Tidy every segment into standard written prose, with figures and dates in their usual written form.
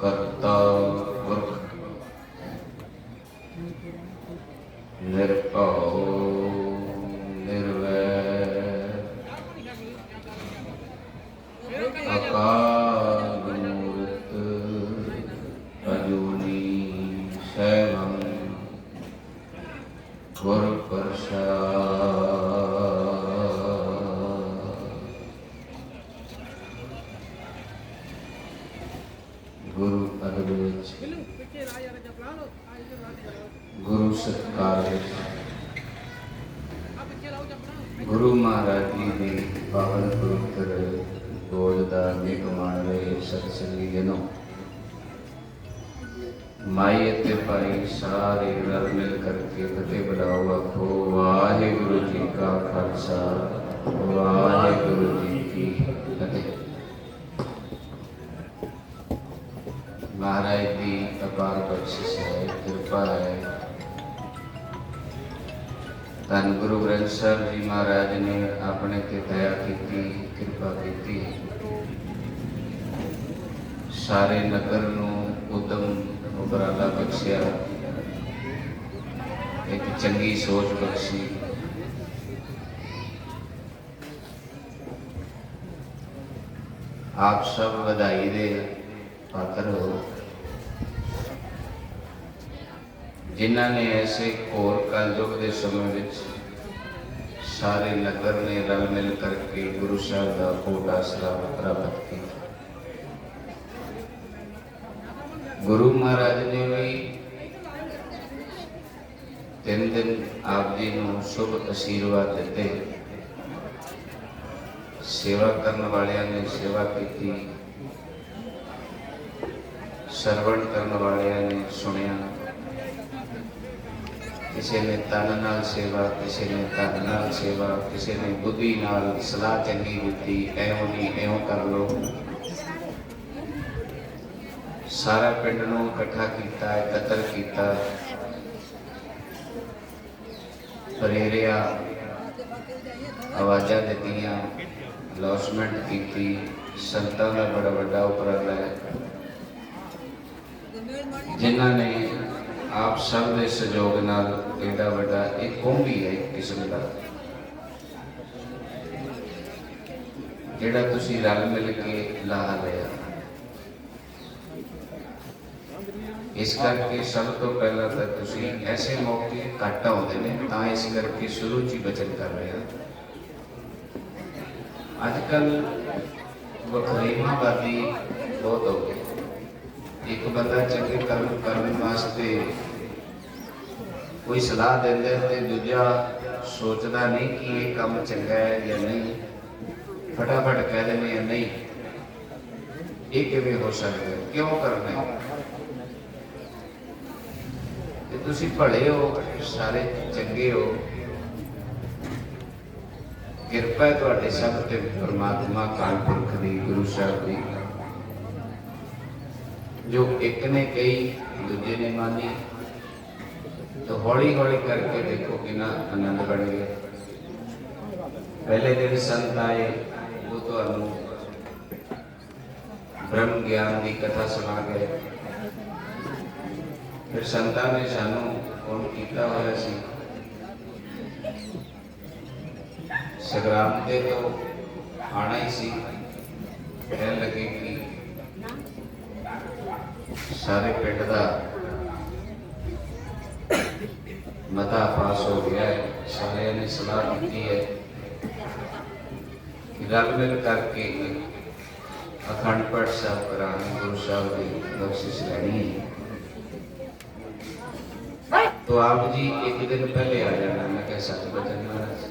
करता पुरख निर्भव निर्वैर अकाल मूर्त अजूनी सैवं गुर प्रसाद। गुरु अद्भुत गुरु सत्कार गुरु महाराज जी की पावन पवित्र गोद निगमान रहे सत्संगी जनों, माई ते भाई सारे रल मिल करके फतेह बुलाओ। आखो वाहिगुरु जी का खालसा वाहिगुरु जी की फतेह। महाराज की अपार बख्शिश है, कृपा है। धन गुरु ग्रंथ साहब जी महाराज ने अपने ते दया की, कृपा की। सारे नगर नूं उदम उपराला बख्शिया, एक चंगी सोच बख्शी। आप सब बधाई दे पात्र हो, जिन्हों ने ऐसे घोर कलयुग के समय में सारे नगर ने रल मिल करके गुरु साहब का कोट आसरा प्राप्त किया। गुरु महाराज ने भी 3 दिन आप जी को शुभ आशीर्वाद देते। सेवा करने वाले ने सेवा की, श्रवण करने वाले ने सुनिया। किसी ने तन नाल सेवा, किसी ने धन नाल सेवा, किसी ने बुद्धि नाल सलाह चंगी दी, एवं नहीं एवं कर लो। सारा पिंड नूं इकट्ठा किया, एकत्र किया, प्रेरिया, आवाज़ां दित्तियां, लॉसमेंट की। संतां दा बड़ा वड्डा उपराला है, जिन्हां ने आप सब के सहयोग नाल एडा वड्डा एक कुंभ ही है एक किस्म का, जिहड़ा तुसीं रल मिल के ला लिया। इस करके सब तो पहला तो तुसीं ऐसे मौके घट आउंदे ने, तां इस करके शुरू च ही बचन कर रहे हैं। अजकल वखरेवाबादी बहुत हो गई। एक बंदा चंगे कर्म करने वास्ते कोई सलाह देंदे ते दूजा सोचता नहीं कि ये काम चंगा है या नहीं, फटाफट कह देने या नहीं। ये किवें हो सकता है? क्यों करना है? तुसीं भले हो, सारे चंगे हो, किरपा है तुहाडे सब ते परमात्मा काल पुरख दी, गुरु साहब दी। जो एक ने कही दूजे ने मानी, तो हौली हौली करके देखो कितना आनंद बढ़ गया। पहले दिन संत आए, वो तो ब्रह्म ज्ञान की कथा सुना गए। फिर संतां ने सानू फोन किया होया सी, सगराम ते तो आना ही सी। कहने लगे कि सारे पिंड का मता पास हो गया है, सारे ने सलाह की है कि रल मिल करके अखंड पाठ साहब कराने, गुरु साहब की बख्शिश लेनी है। तो आप जी एक दिन पहले आ जाना। मैं कह सच बचन महाराज।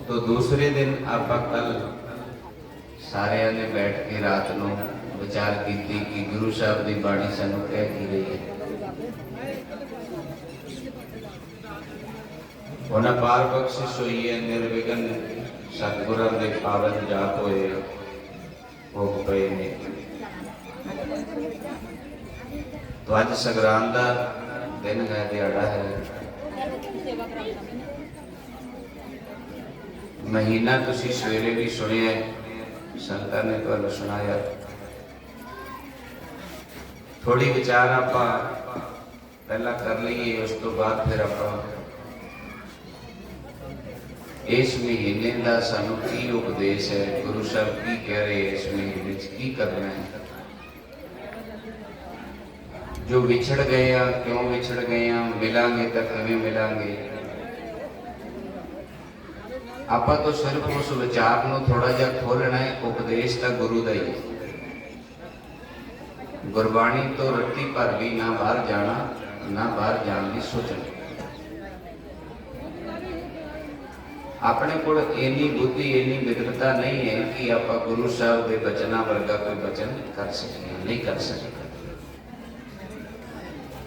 तो दूसरे दिन आप कल सारे ने बैठ के रात को विचार की कि गुरु साहब की बाणी सानू कह की रही है। उन्हें पार बख्शिश हुई है, निर्विघन सतगुरां दे पावन जाप होए भोग पे ने। तो अज संगराम का दिन है, दिहाड़ा है। महीना तुसी सवेरे भी सुनिया, संतां ने तुहानूं सुनाया। थोड़ी विचार आपां पहला कर लीए, उस तो बाद फिर आपां इस महीने का सानू की उपदेश है, गुरु साहब की कह रहे हैं, इस महीने की करना है। जो विछड़ गए हैं, क्यों विछड़ गए हैं, मिलांगे तो किवें मिलांगे। आपां तो सिर्फ उस विचार को थोड़ा जिहा खोलना है। उपदेश तो गुरु का ही है। गुरबाणी तो रत्ती भर भी ना बाहर जाना, ना बाहर जाने की सोचना। अपने को इन्नी बुद्धि, इन्नी विद्वता नहीं है कि आप गुरु साहब के बचना वर्गा कोई बचन कर सकें, नहीं कर सकते।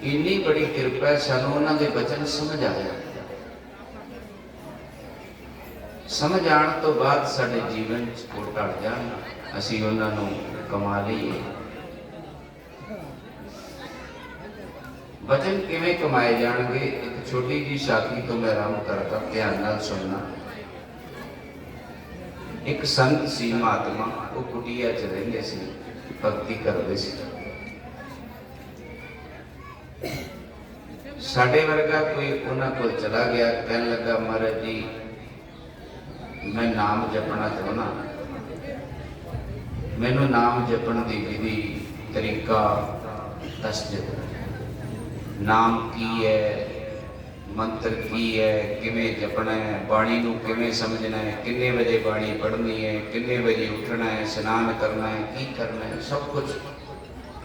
इन्नी बड़ी कृपा है, सानू उन्होंने बचन समझ आया। समझ आने तो बाद साडे जीवन को ढल जान, असीं उन्होंने कमा लीए। बचन किवें कमाए जाणगे? एक छोटी जी साखी तो मैं आरंभ करता, ध्यान नाल सुनना। एक संत सी महात्मा, वो कुटिया च रहिंदे सी, भगती करदे सी। साडे वर्गा कोई उन्हां कोल चला गया, कहन लगा महाराज जी मैं नाम जपना चाहना, मैनू नाम जपण दी विधि तरीका दस दो। नाम की है, मंत्र की है, किवें जपना है, बाणी नूं किवें समझना है, किन्ने बजे बाणी पढ़नी है, किन्ने बजे उठना है, स्नान करना है, की करना है, सब कुछ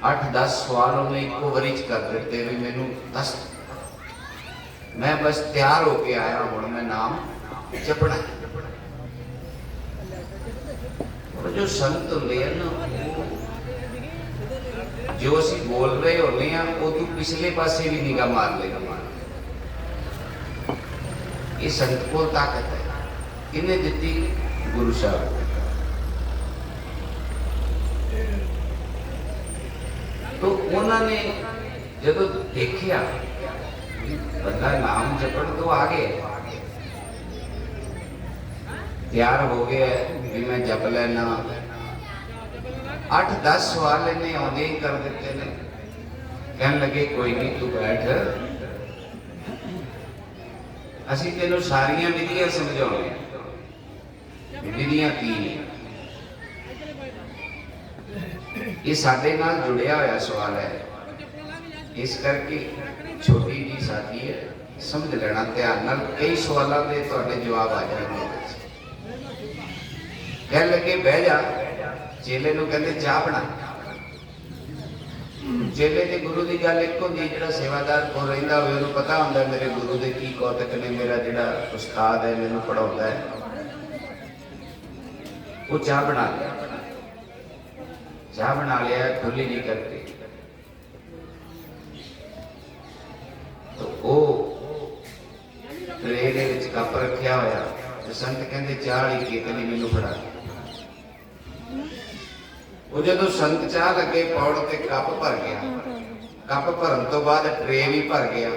8-10 सवाल उन्हें एको बारी च कर दिते भी मैनू दस। मैं बस तैयार होके आया, हुण मैं नाम जपना है। और जो संत होंदे हैं ना, जो असीं बोल रहे होने हैं वो तो पिछले पासे भी निगाह मार लेगा। ये संत को ताकत है, किन्ने दिती? गुरु साहब। तो उन्होंने जब देखिया बंदा नाम जपण तो आ गया, तैयार हो गया भी मैं जप लेना, 8-10 सवाल इन्हें आउंदे ही कर दिते ने। कहन लगे कोई नहीं तू बैठ, असीं तेनों सारियां विधियां समझाउणे। विधियां की ने? ये साडे नाल जुड़िया होया सवाल है, इस करके छोटी जी साथी है, समझ लेना ध्यान नाल। कई सवालों के तुहाडे जवाब आ जाएंगे। कह लगे बह जा, चेले नूं कहंदे चाह बना। चेले ते गुरु की गल एक होंदी, जिहड़ा सेवादार कोल रहिंदा होवे उहनूं पता हुंदा मेरे गुरु दे की कौतक ने, मेरा जिहड़ा उस्ताद है मैनूं पढ़ाउंदा है। वो चाह बना लिया, चाह बना लिया, खुली नहीं करके। तो वो ट्रे दे विच कप रखिया होया, ते संत कहंदे चाह वाली केतली मैनूं फड़ा। वो जदों संत चाह लगे पौड़ ते कप भर गया। कप भरन तो बाद ट्रे भी भर गया,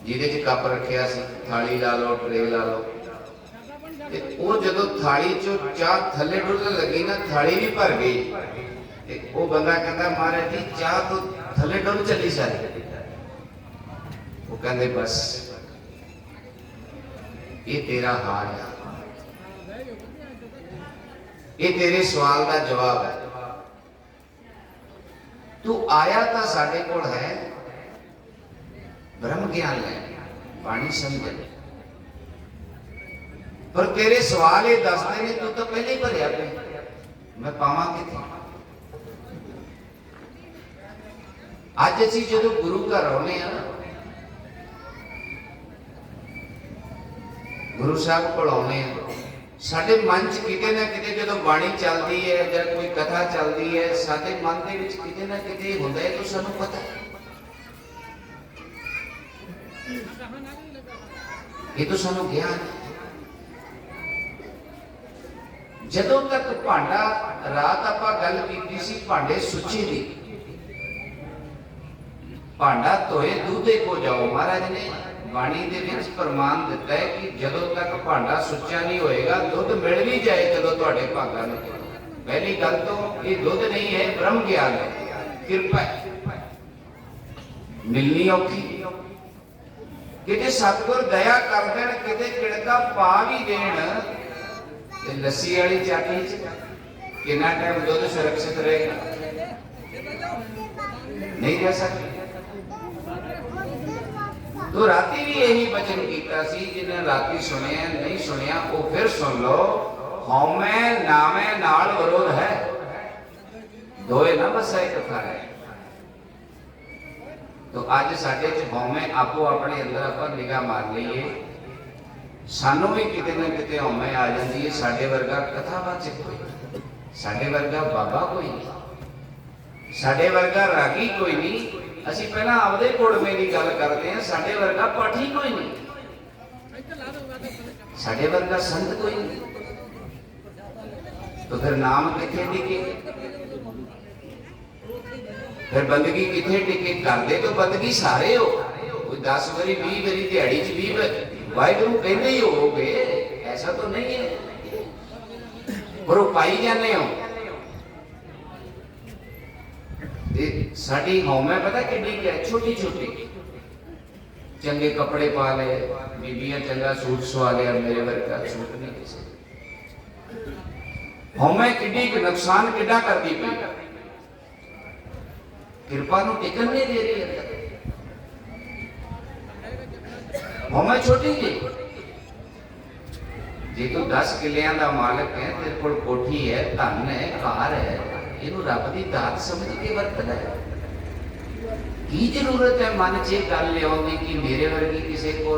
जिहदे च कप रखिया सी। थाली ला लो, ट्रे ला लो। ते वो जदों थाली चों चाह थल्ले डुलण लगी ना, थाली भी भर गई। ते वो बंदा कहंदा महाराज जी चाह तो थल्ले डुल चली सारी। वो कहंदे बस ये तेरा हाल है, ये तेरे सवाल का जवाब है। तू आया तो साडे कोल है ब्रह्म ज्ञान लैण, बाणी समझण, पर तेरे सवाल ये दसदे ने तू तो पहले ही भरिया पे, मैं पावां किथे? अज असीं जदों गुरु घर आउणे आ, गुरु साहब कोल आउणे आ, साडे मन च किते ना किते जदों बाणी चलदी है या कोई कथा चलदी है, साडे मन दे विच किते ना किते हुंदा है। तो सानूं पता है, ये तो सानूं ज्ञान है। जदों तक भांडा, रात आपां गल कीती सी भांडे सुचे दी, भांडा धोए दूधे को जाओ। महाराज ने बाणी दे विच प्रमाण दिता है कि जदों तक भांडा सुच्चा नहीं होएगा दुध मिल भी जाए जदों तुहाडे भागां नूं। पहली गल तो ये दुध नहीं है, ब्रह्म ज्ञान है, कृपा है, मिलनी औखी। किते सतगुर दया कर देण, किते किड़का पा भी देण ते लस्सी वाली चाटी च कितना टाइम दुध सुरक्षित रहेगा? नहीं रह सकता। तो राती भी यही वचन कीता सी, जिन्हें राती सुनिया नहीं सुनिया वो फिर सुन लो। हौमै नामै नाल विरोध है, दोए ना बसा एक था है। तो अज साडे च हौमै आपो अपने अंदर आप निगाह मार लीए, सानू भी किते ना किते हौमै आ जाती है। साडे वर्गा कथावाचक कोई, साडे वर्गा बाबा कोई नहीं, साडे वर्गा रागी कोई नहीं। ਅਸੀਂ ਪਹਿਲਾਂ ਆਪਦੇ ਕੋੜਵੇਂ ਦੀ ਗੱਲ ਕਰਦੇ ਹਾਂ, ਸਾਡੇ ਵਰਗਾ ਪਾਠੀ ਕੋਈ ਨਹੀਂ, ਸਾਡੇ ਵਰਗਾ ਸੰਤ ਕੋਈ ਨਹੀਂ। तो फिर नाम किथे टिके, फिर बंदगी किथे टिके? करदे तो बंदगी सारे हो, कोई 10 वारी 20 वारी दिहाड़ी च 20 वाहिगुरू कहंदे ही होगे, ऐसा तो नहीं है, पर वो पाई जाने हो। साडी हौमै पता किड्डी क्या, छोटी छोटी। चंगे कपड़े पा ले बीबियां, चंगा सूट सवा लिया, मेरे वर्गा सूट नहीं किसी। हौमै किड्डी नुकसान किड्डा करती पई, कृपा नूं टिकन नहीं दे रही है। हौमै छोटी जी, जे तू 10 किलियां दा मालिक है, तेरे कोल कोठी है, धन है, कार है, इनू रब दी दात समझ के वरतना है। की जरूरत है मन च गल लियाउण कि मेरे वर्गी किसी को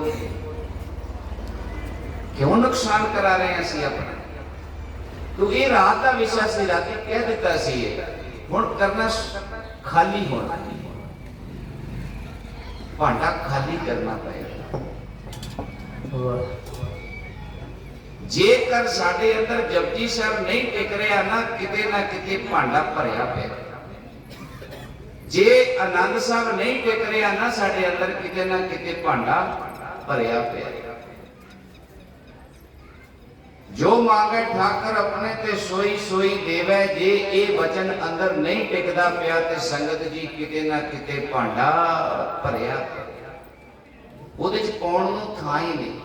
क्यों नुकसान करा रहे हैं असीं अपना? तो ये रात का विषय से रात कह दिता सी, हुण करना खाली होना, भांडा खाली करना पड़ेगा। जेकर साडे अंदर जपजी साहब नहीं टिक रहा ना किते भांडा भरिया पिया। जे आनंद साहब नहीं टिक रहा ना साडे अंदर किते भांडा भरिया पिया। जो मांगे ठाकर अपने ते सोई सोई देवे, जे ये वचन अंदर नहीं टिकदा पिया ते संगत जी किते ना किते भांडा भरिया पिया, उहदे च पाउण नूं थां ही नहीं।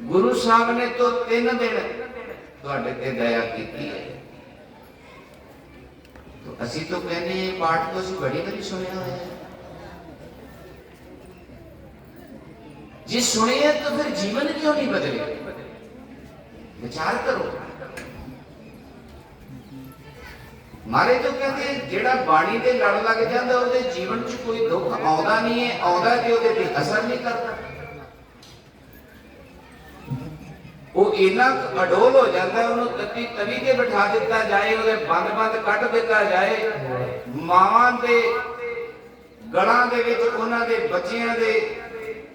गुरु साहब ने तो 3 दिन तुहाडे ते दया कीती है। तो असी तो कहने पाठ तो असी बड़ी बारी सुनिया है, जे सुनिए तो फिर जीवन क्यों नहीं बदले? विचार करो। मारे तो कहते जेड़ा बाणी दे लड़ लग जाता उसके जीवन च कोई दुख आउंदा नहीं है, आउंदा ते उहदे ते असर नहीं करता। वो इन्ना अडोल हो जाता है, उन्होंने तत्ती तवी ते बिठा दिता जाए, उहदे बंद बंद कट दिता जाए, मावां दे गलां दे विच उहनां दे बच्चियां दे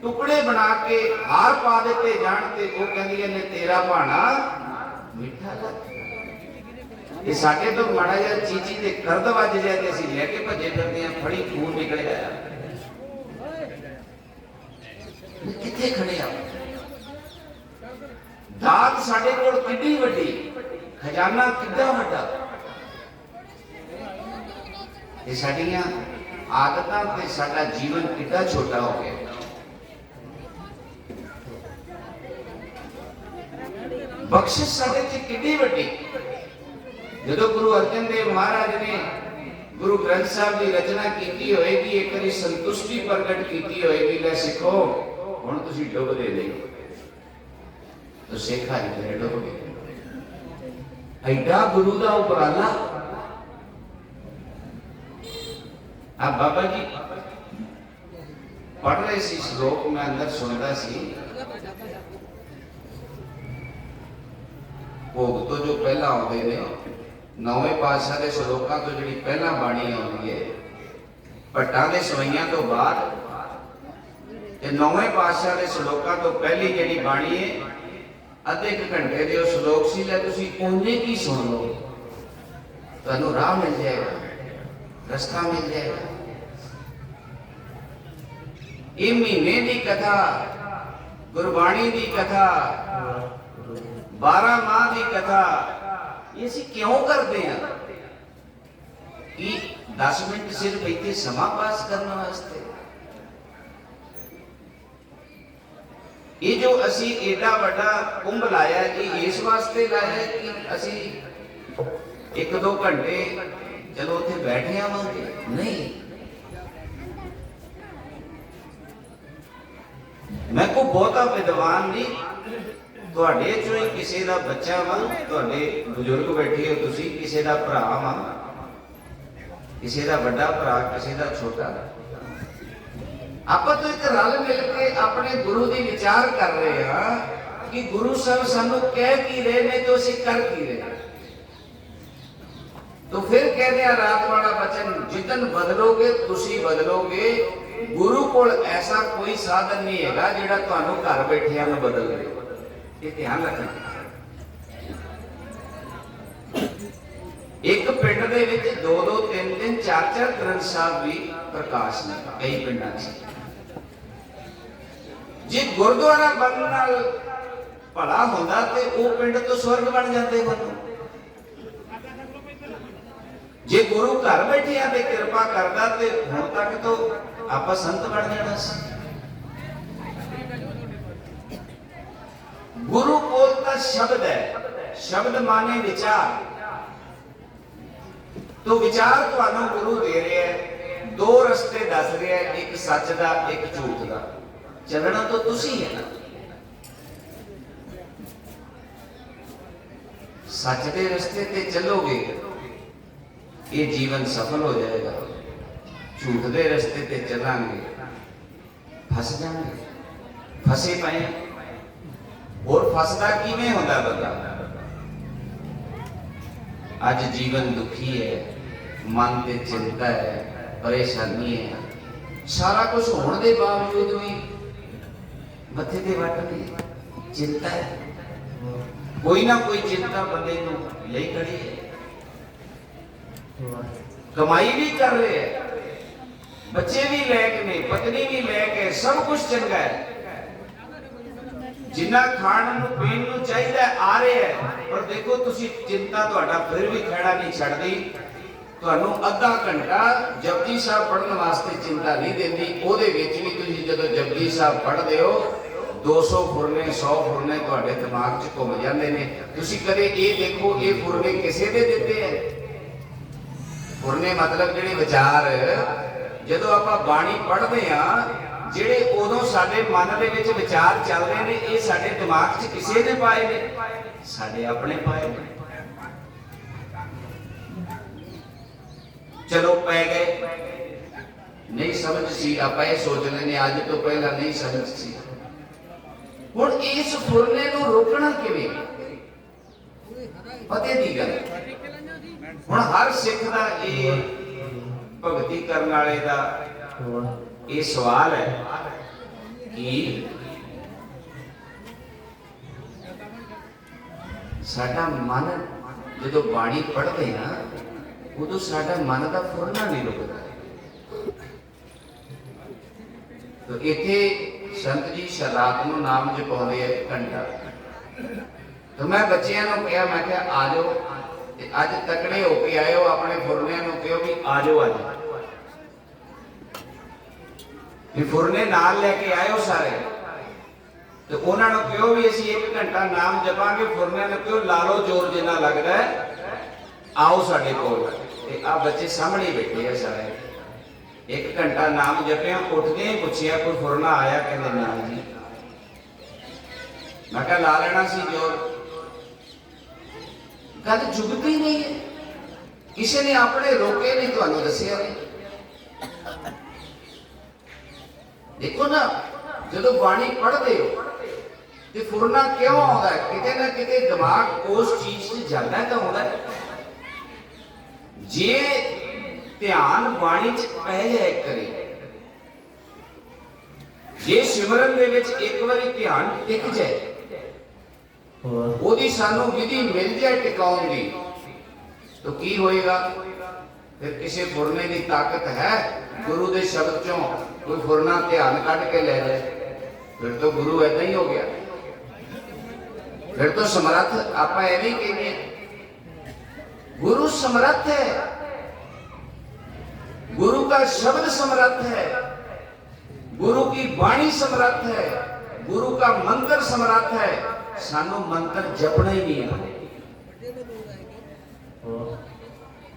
टुकड़े बना के हार पा देते जान, ते वो कहंदियां ने तेरा भाणा मीठा लग। ये साडे तो माड़ा जिहा चीची ते करद वज जाए ते असीं लैके भजे फिरदे हां, फड़ी खून निकल आया। कित्थे खड़े आ? दात साडे कोल किड्डी वड्डी, खजाना किड्डा वड्डा, ते साडीआं आदतां ते साडा जीवन किड्डा छोटा हो गया। बख्शिश साडे च किड्डी वड्डी। जदों गुरु अर्जन देव महाराज ने गुरु ग्रंथ साहब की रचना की होएगी, एक बारी संतुष्टि प्रगट की होएगी, ले सिखो हुण तुसीं डुबदे नहीं, तो सिखा जी डुब गए। ऐडा गुरु का उपराला। अब बाबा जी पढ़ रहे सी श्लोक, मैं अंदर सुनता सी, भोग तो जो पहला आते हैं 9वें पातशाह के श्लोकों तो जी पहला बाणी आती है, भट्टां दे सवैयां तो बाद, 9वें पातशाह के श्लोकों तो पहली जी बाणी है, अद्धे एक घंटे के श्लोक से लै तुसीं उन्ने की सुन लो, तुहानूं राह मिल जाएगा, रास्ता मिल जाएगा। ਇਹ ਮਹੀਨੇ ਦੀ ਕਥਾ, ਗੁਰਬਾਣੀ ਦੀ ਕਥਾ, 12 ਮਾਹ ਦੀ ਕਥਾ, ਇਹ ਅਸੀਂ ਕਿਉਂ ਕਰਦੇ ਹਾਂ? ਕਿ 10 ਮਿੰਟ ਸਿਰਫ ਇੱਥੇ ਸਮਾਂ ਪਾਸ ਕਰਨ ਵਾਸਤੇ? ਇਹ ਜੋ ਅਸੀਂ ਏਡਾ ਵੱਡਾ ਕੁੰਭ ਲਾਇਆ, ਇਹ ਇਸ ਵਾਸਤੇ ਲਾਇਆ ਕਿ ਅਸੀਂ 1-2 ਘੰਟੇ ਚਲੋ ਉੱਥੇ ਬੈਠੇ ਆਵਾਂਗੇ? ਨਹੀਂ। ਮੈਂ ਕੋ ਬਹੁਤਾ ਵਿਦਵਾਨ ਨਹੀਂ, ਤੁਹਾਡੇ ਚੋਂ ਹੀ ਕਿਸੇ ਦਾ ਬੱਚਾ ਵਾ, ਤੁਹਾਡੇ ਬਜ਼ੁਰਗ ਬੈਠੇ ਹੋ ਤੁਸੀਂ, ਕਿਸੇ ਦਾ ਭਰਾ ਵਾ, ਕਿਸੇ ਦਾ ਵੱਡਾ ਭਰਾ, ਕਿਸੇ ਦਾ ਛੋਟਾ। ਆਪਾਂ ਤੋਂ ਇੱਕ ਰਲ ਮਿਲ ਕੇ ਆਪਣੇ ਗੁਰੂ ਦੀ ਵਿਚਾਰ ਕਰ ਰਹੇ ਹਾਂ ਕਿ ਗੁਰੂ ਸਾਹਿਬ ਸਾਨੂੰ ਕਹਿ ਕੀ ਰਹੇ ਨੇ ਤੇ ਅਸੀਂ ਕਰ ਕੀ ਰਹੇ ਹਾਂ। तो फिर कहते हैं रात वाला वचन, जितन बदलोगे तुसी बदलोगे, गुरु कोल ऐसा कोई साधन नहीं है जिहड़ा तुहानू घर बैठिया नूं बदल दे। ये ध्यान रखना। एक पिंड दे विच 2-2 3-3 4-4 ग्रंथ साहब भी प्रकाश ने कई पिंडां च। जे गुरुद्वारा बनने नाल भला हुंदा ते ओह पिंड तो स्वर्ग बन जाते हैं। जे गुरु घर बैठिया ते कृपा करदा ते हुण तक तो आपां संत बन जाना सी। गुरु कोल तां शब्द है, शब्द माने विचार। तो विचार तुहानू गुरु दे रहा है, 2 रस्ते दस रहा है, एक सच दा एक झूठ दा। चलना तो तुसी है ना। सच दे रस्ते ते चलोगे ये जीवन सफल हो जाएगा, झूठ दे रस्ते ते चलांगे फस जाएंगे, फसे पाए। और फसदा किवें होंदा बंदा? आज जीवन दुखी है, मन ते चिंता है, परेशानी है, सारा कुछ होने के बावजूद भी मथे ते वट नहीं, चिंता है। कोई ना कोई चिंता बंदे नूं ले खड़ी है। कमाई भी कर रहे हैं, बच्चे भी लैक ने, पत्नी भी लैक है, सब कुछ चंगा है, जिन्ना खाण नूं पीण नूं चाहिदा आ रहे है। पर देखो तुसी चिंता तुहाडा फिर भी खड़ा नहीं छड्डदी। तुहानू अद्धा घंटा जपजी साहब पढ़ने वास्ते चिंता नहीं देंदी। ओहदे विच भी तुसी जदों जपजी साहब पढ़दे हो 200 फुरने 100 फुरने तुहाडे दिमाग च घुम जांदे ने। तुसी कदे ये देखो ये फुरने किसे दे दिते हैं? फुरने मतलब जिहड़े विचार जदों आपां बाणी पढ़दे हां, ਜਿਹੜੇ ਉਦੋਂ ਸਾਡੇ ਮਨ ਦੇ ਵਿੱਚ ਵਿਚਾਰ ਚੱਲਦੇ ਨੇ, ਇਹ ਸਾਡੇ ਦਿਮਾਗ 'ਚ ਕਿਸੇ ਨੇ ਪਾਏ ਨੇ? ਸਾਡੇ ਆਪਣੇ ਪਾਏ ਨੇ। ਚਲੋ ਪੈ ਗਏ, ਨਹੀਂ ਸਮਝ ਸੀ, ਆਪਾਂ ਇਹ ਸੋਚ ਲੈਨੇ ਅੱਜ ਤੋਂ ਪਹਿਲਾਂ ਨਹੀਂ ਸਮਝ ਸੀ। ਹੁਣ ਇਸ ਫੁਰਨੇ ਨੂੰ ਰੋਕਣਾ ਕਿਵੇਂ? ਪਤੇ ਦੀ ਗੱਲ। ਹੁਣ ਹਰ ਸਿੱਖ ਦਾ ਇਹ ਭਗਤੀ ਕਰਨ ਵਾਲੇ ਦਾ ये सवाल है कि साडा मन जो बाणी पढ़ते हैं उदों साडा मन का फुरना नहीं रुकता। तो इत्थे संत जी रात को नाम जपाउंदे 1 घंटा। तो मैं बच्चियां नूं कहा, मैं क्या आ जाओ, अज तकड़े होके आयो, अपने फुरनियां नूं कहो भी आ जाओ, आ जाओ, फुरने नाल लेके आयो सारे। तो उन्होंने कहो भी असीं 1 घंटा नाम जपांगे, फुरने ने कहो ला लो जोर जिन्ना लगता है, आओ साडे कोल। आ बच्चे सामने बैठे हैं सारे। 1 घंटा नाम जपिया, उठदे ही पुछया कोई फुरना आया? कहंदे ना जी। मैं कहा ला लेना सी जोर। गल जुगती नहीं है, किसी ने अपने रोके नहीं, तुहानू दस्सिया नहीं। देखो ना, जो बाणी पढ़ते हो तो फुरना क्यों आता है? किते ना किते दिमाग उस चीज से जाता है तो आता है। जे ध्यान बाणी च पै जाए करे, जे सिमरन दे विच एक बारी ध्यान टिक जाए, ओदी सानू विधि मिल जाए टिकाउण दी, तो की होएगा? फिर किसी फुरने की ताकत है? गुरु दे शब्द चों कोई फुरना ध्यान कट के ले जाए, फिर तो गुरु ऐसा ही हो गया। फिर तो समर्थ आप एवं कहिए, गुरु समर्थ है, गुरु का शब्द समर्थ है, गुरु की वाणी समर्थ है, गुरु का मंत्र समर्थ है। सानू मंत्र जपना ही नहीं आते।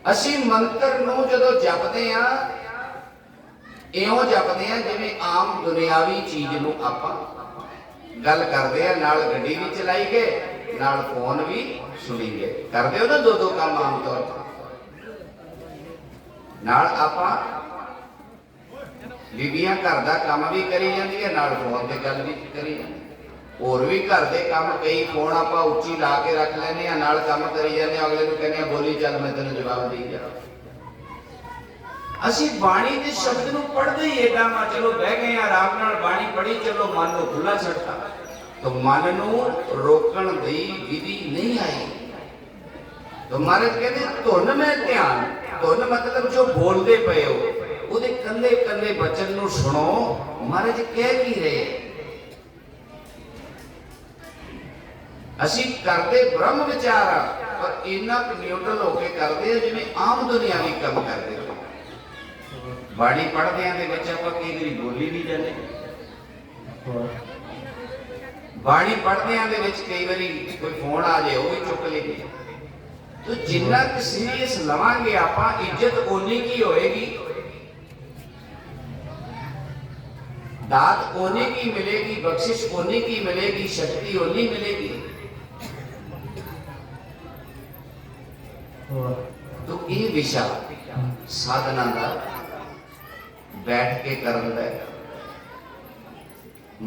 असी मंत्र नूं जदों जपदे आ, इउं जपदे आ जिवें आम दुनियावी चीज नूं आपां गल करदे आ, नाल गड्डी भी चलाई गए, नाल फोन भी सुनी गए। करदे हो ना दो दो काम आम तौर पर। नाल आपां बीबियां घर दा काम भी करी जांदियां, नाल फोन ते गल भी करी जांदी। होर भी घर के काम कई फोन आप उच्ची ला के रख लेने, नाल काम करी जाने, अगले को कहने बोली चल मैं तेन जवाब दी जा। असी बाणी के शब्द नूं पढ़दे ही एडा वा, चलो बह गए आराम नाल बाणी पढ़ी, चलो मन नूं खुला छड्डता, तो मन नूं रोकण दी विधि नहीं आई। तो महाराज कहते धुन में ध्यान, धुन मतलब जो बोलते पे हो उहदे कल्ले कल्ले बचन नूं सुनो। महाराज कह की रहे, असी करते ब्रह्म विचार पर इन्ना न्यूट्रल होके करते जिवें आम दुनियावी काम करते। बाणी पढ़दे आं दे विच आपां कई वारी बोली भी जाने, बाणी पढ़दे आं दे विच कई वारी कोई फोन आ जाए वो भी चुक लईए। तो जिन्ना क सीरियस लवांगे आपां, इज्जत ओनी की होएगी, दात ओनी की मिलेगी, बख्शिश ओनी की मिलेगी, शक्ति ओनी मिलेगी। तो ये विषा साधना का बैठ के करन दा,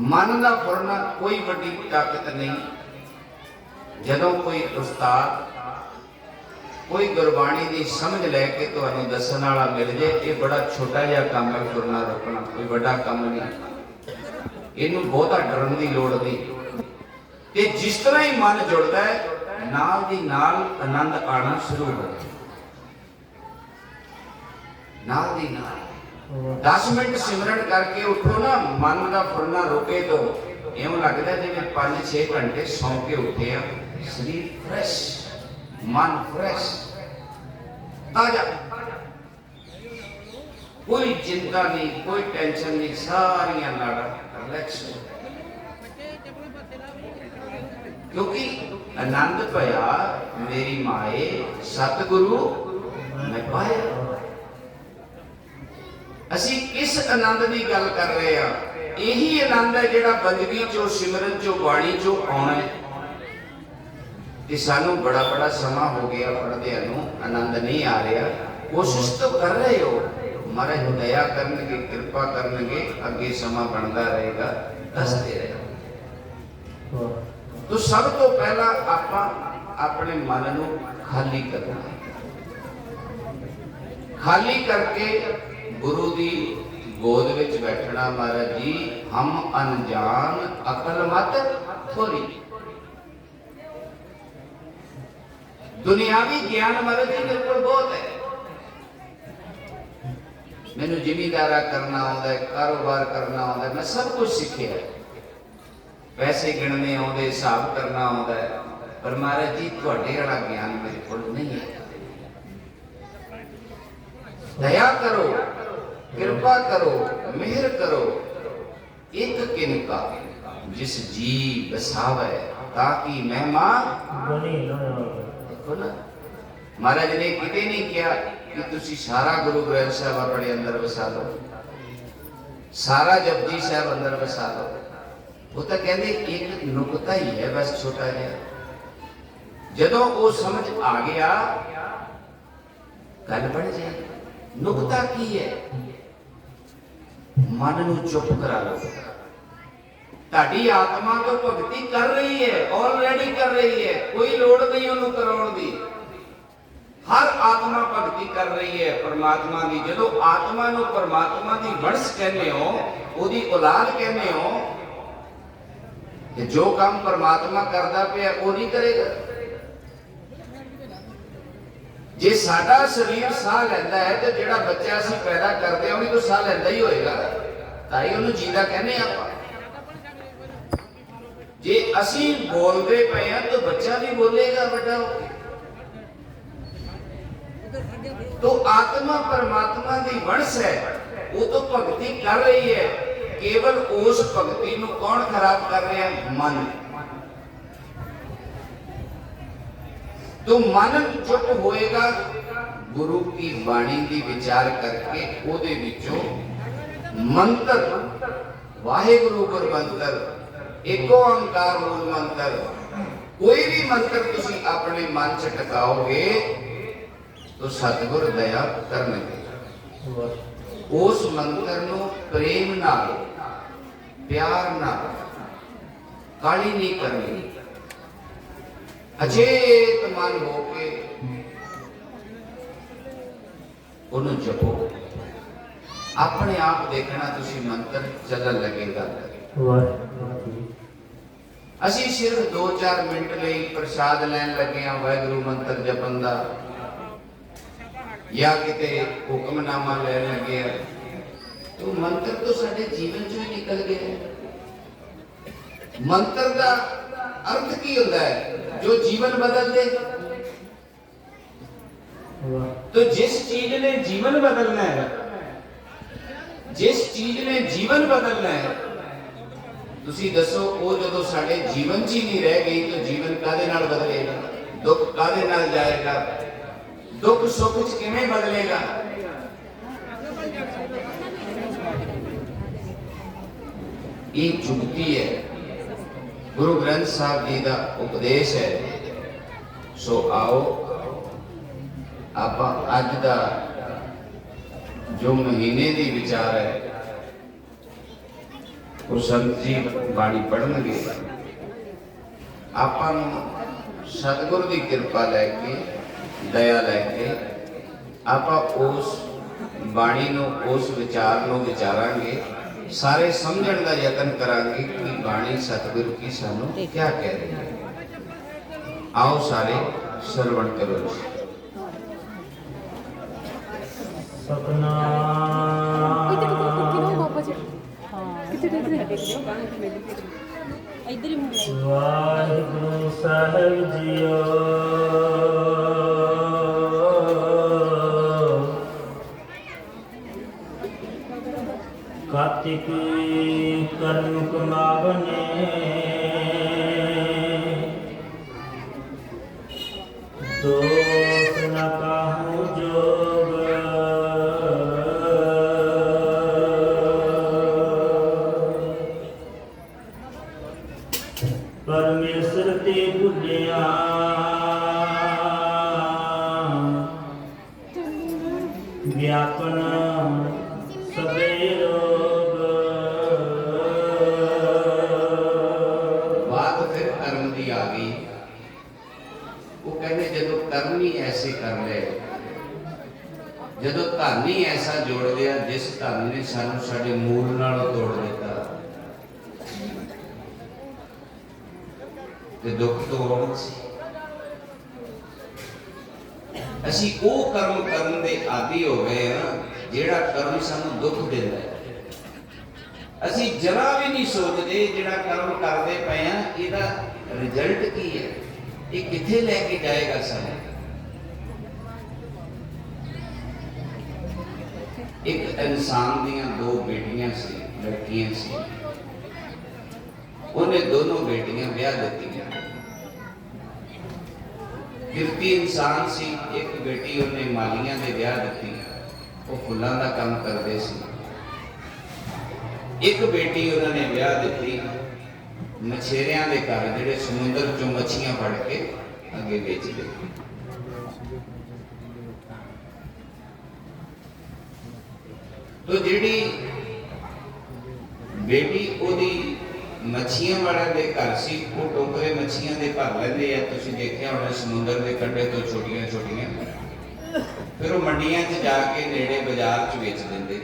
मन का फुरना कोई बड़ी ताकत नहीं। जदों कोई उस्ताद कोई गुरबाणी की समझ लैके तुहानू दसन वाला मिल जाए, ये बड़ा छोटा जिहा काम है। फुरना रोकना कोई बड़ा काम नहीं, इनू बहुता डरन की लोड़ नहीं। ते जिस तरह ही मन जुड़ता है नाल दी नाल आनंद आना शुरू हो जाए, नाल दी नाल। 10 मिनट सिमरन करके उठो ना, मन का फुरना रोके तो इवें लगता है जिवें 5-6 घंटे सौ के उठे आ, शरीर फ्रेश, मन फ्रेश, ताजा, कोई चिंता नहीं, कोई टेंशन नहीं, सारियां नाड़ा रिलैक्स हो। क्योंकि आनंद पाया मेरी माए सतगुरु मैं पाया। असी किस आनंद की गल कर रहे हैं? यही आनंद है जिहड़ा बंदगी चो, सिमरन चो, बाणी चो आना है। कि सानू बड़ा बड़ा समा हो गया पढ़दे नूं, आनंद नहीं आ रहा। कोशिश तो कर रहे हो, महाराज दया करनगे, कृपा करनगे, अगे समा बनता रहेगा, दसते रहेगा। तो सब तो पहला आपां अपने मन नूं खाली करना, खाली करके गुरु दी गोद विच बैठना। महाराज जी हम अनजान अकल मत थोड़ी। दुनियावी ज्ञान महाराज जी मेरे को बहुत है, मैनू जिमीदारा करना आउंदा है, कारोबार करना आउंदा है, मैं सब कुछ सीखिया है, पैसे गिनने आउंदे, हिसाब करना आउंदा है, पर महाराज जी तुहाडे वाला ज्ञान मेरे को नहीं है। दया करो, कृपा करो, मेहर करो, एक किनका जिस जी बसावे ताकि महिमा बनी ना। देखो ना महाराज ने किते नहीं किया कि तुसी सारा गुरु ग्रंथ साहिब अपने अंदर बसा लो, सारा जपजी साहिब अंदर बसा लो। वो तो कहते एक नुकता ही है बस, छोटा जिहा। जदों वो समझ आ गया गल बढ़ जाए। नुकता की है? मन नूं चुप करा लो। ताड़ी आत्मा तो भगती कर रही है, ऑलरेडी कर रही है, कोई लोड़ नहीं उन्होंने कराउण दी। हर आत्मा भगती कर रही है परमात्मा की। जदों आत्मा नूं परमात्मा की वंश कहने हो, ओदी औलाद कहने हो, कि जो काम परमात्मा करता पिया वो नहीं करेगा। जे साडा शरीर साह लैंदा है तो जिहड़ा बच्चा असीं पैदा करते हैं वो भी तो साह लैंदा ही होएगा। ਤਾਈ ਉਹਨੂੰ ਜੀਂਦਾ ਕਹਿੰਦੇ ਆਪਾਂ। ਜੇ ਅਸੀਂ ਬੋਲਦੇ ਪਏ ਆ ਤਾਂ ਬੱਚਾ ਵੀ ਬੋਲੇਗਾ ਵੱਡਾ ਹੋ ਕੇ। तो आत्मा परमात्मा की वंश है, वो तो भक्ति कर रही है, केवल उस भक्ति को कौन खराब कर रहे हैं? मन। तो मन चुप होएगा गुरु की बाणी की विचार करके ओदे विचों मंत्र वाहिगुरु गुर मंत्र एको ओंकार मूल मंत्र कोई भी मंत्र तुसी अपने मन च टकाओगे तो सतगुर दया करनगे। उस मंत्र नु प्रेम नाल प्यार नाल काली नहीं करनी, अचेत मन होके उन्हें जपो, अपने आप देखना तुसी मंत्र चलन लगेगा। असी सिर्फ 2-4 मिनट लई प्रसाद लैन लगे हाँ वाहिगुरु मंत्र जपन दा, या किते हुक्मनामा लैन लगे, तो मंत्र तो साडे जीवन चों ही निकल गया। मंत्र दा अर्थ की होता है? जो जीवन बदल दे। तो जिस चीज ने जीवन बदलना है, जिस चीज ने जीवन बदलना है, तुसी दसो वो जदों साडे जीवन च ही नहीं रह गई तो जीवन कादे नाल बदलेगा? दुख कादे नाल जाएगा? दुख सुख च किवें बदलेगा? ये जुगती है, गुरु ग्रंथ साहब जी का उपदेश है। सो आओ आप अज का जो महीने की विचार है वो संत जी बाणी पढ़नगे, आपां सतगुरु की कृपा लैके दया लैके आपां उस बाणी नूं उस विचार नूं विचारांगे, सारे समझण का यतन करांगे कि बाणी सतगुरु की सानू क्या कह रही है। आओ सारे श्रवण करो। वाहिगुरु साहिब जियो कार्तिक कर्म कमावने दोष न काहू जोग परमेश्वर ते भुलिया व्यापन सबे रोग। बात फिर कर्म की आ गई। वो कहते जदों कर्म ही ऐसे कर ले, जदों धन ही ऐसा जोड़ लिया जिस धन ने सानू साडे मूल नालों तोड़ दिता, ते दुख तो होना सी। असी वो कर्म करन दे आदी हो गए ना जेड़ा कर्म सानू दुख देता है। असी जरा भी नहीं सोचते जेड़ा कर्म करते पे हैं इहदा रिजल्ट की है, ये किथे लेके जाएगा सानू। एक इंसान दियां 2 बेटियां सी, लड़कियां सी, उन्हें दोनों बेटियां ब्याह दित्तियां। किरती इंसान सी, एक बेटी उन्हें मालियां दे ब्याह दित्ती, वो फुल्लां दा काम करदे सी। एक बेटी उन्होंने ब्याह दित्ती मछेरियां दे घर, जिहड़े समुंदर चों मच्छियां फड़ के अगे बेचदे। तो जिहड़ी बेटी ओदी मच्छियां वाले दे घर सी, वो टोकरे मच्छियां दे भर लैंदे आ। तुसीं देखिया होना समुंदर दे कंढे तो छोटियां छोटियां, फिर वो मंडियां च जाके नेड़े बाजार च बेच दिंदे।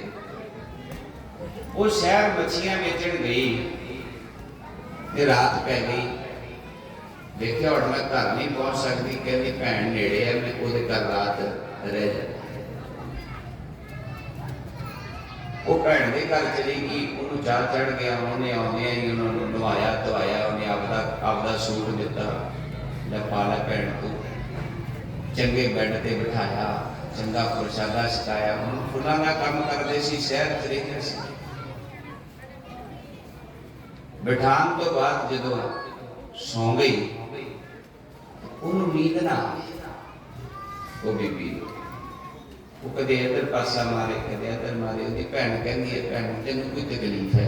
वो शहर मच्छियां बेचण गई ते रात पै गई। देखिया और मैं घर नहीं पहुंच सकती, कहती भैन नेड़े है, मैं ओदे घर रात रह जाती। ਉਹ ਭੈਣ ਦੇ ਘਰ ਚਲੀ ਗਈ, ਉਹਨੂੰ ਚਾਹ ਚੜ ਗਿਆ। ਉਹਨੇ ਆਉਂਦਿਆਂ ਹੀ ਉਹਨਾਂ ਨੂੰ ਨਵਾਇਆ ਧਵਾਇਆ, ਉਹਨੇ ਆਪਦਾ ਸੂਟ ਦਿੱਤਾ, ਲੈ ਪਾ ਲੈ ਭੈਣ ਤੂੰ। ਚੰਗੇ ਬੈੱਡ ਤੇ ਬਿਠਾਇਆ, ਚੰਗਾ ਪ੍ਰਸ਼ਾਦਾ ਛਕਾਇਆ। ਉਹਨੂੰ ਫੁੱਲਾਂ ਦਾ ਕੰਮ ਕਰਦੇ ਸੀ, ਸ਼ਹਿਰ ਚ ਰਹਿੰਦੇ ਸੀ। ਬਿਠਾਉਣ ਤੋਂ ਬਾਅਦ ਜਦੋਂ ਸੌਂ ਗਈ, ਉਹਨੂੰ ਨੀਂਦ ਨਾ ਆਈ। ਉਹ ਬੀਬੀ ਉਹ ਕਦੇ ਇੱਧਰ ਪਾਸਾ ਮਾਰੇ, ਕਦੇ ਇੱਧਰ ਮਾਰੇ। ਉਹਦੀ ਭੈਣ ਕਹਿੰਦੀ ਹੈ, ਭੈਣ ਤੈਨੂੰ ਕੋਈ ਤਕਲੀਫ ਹੈ,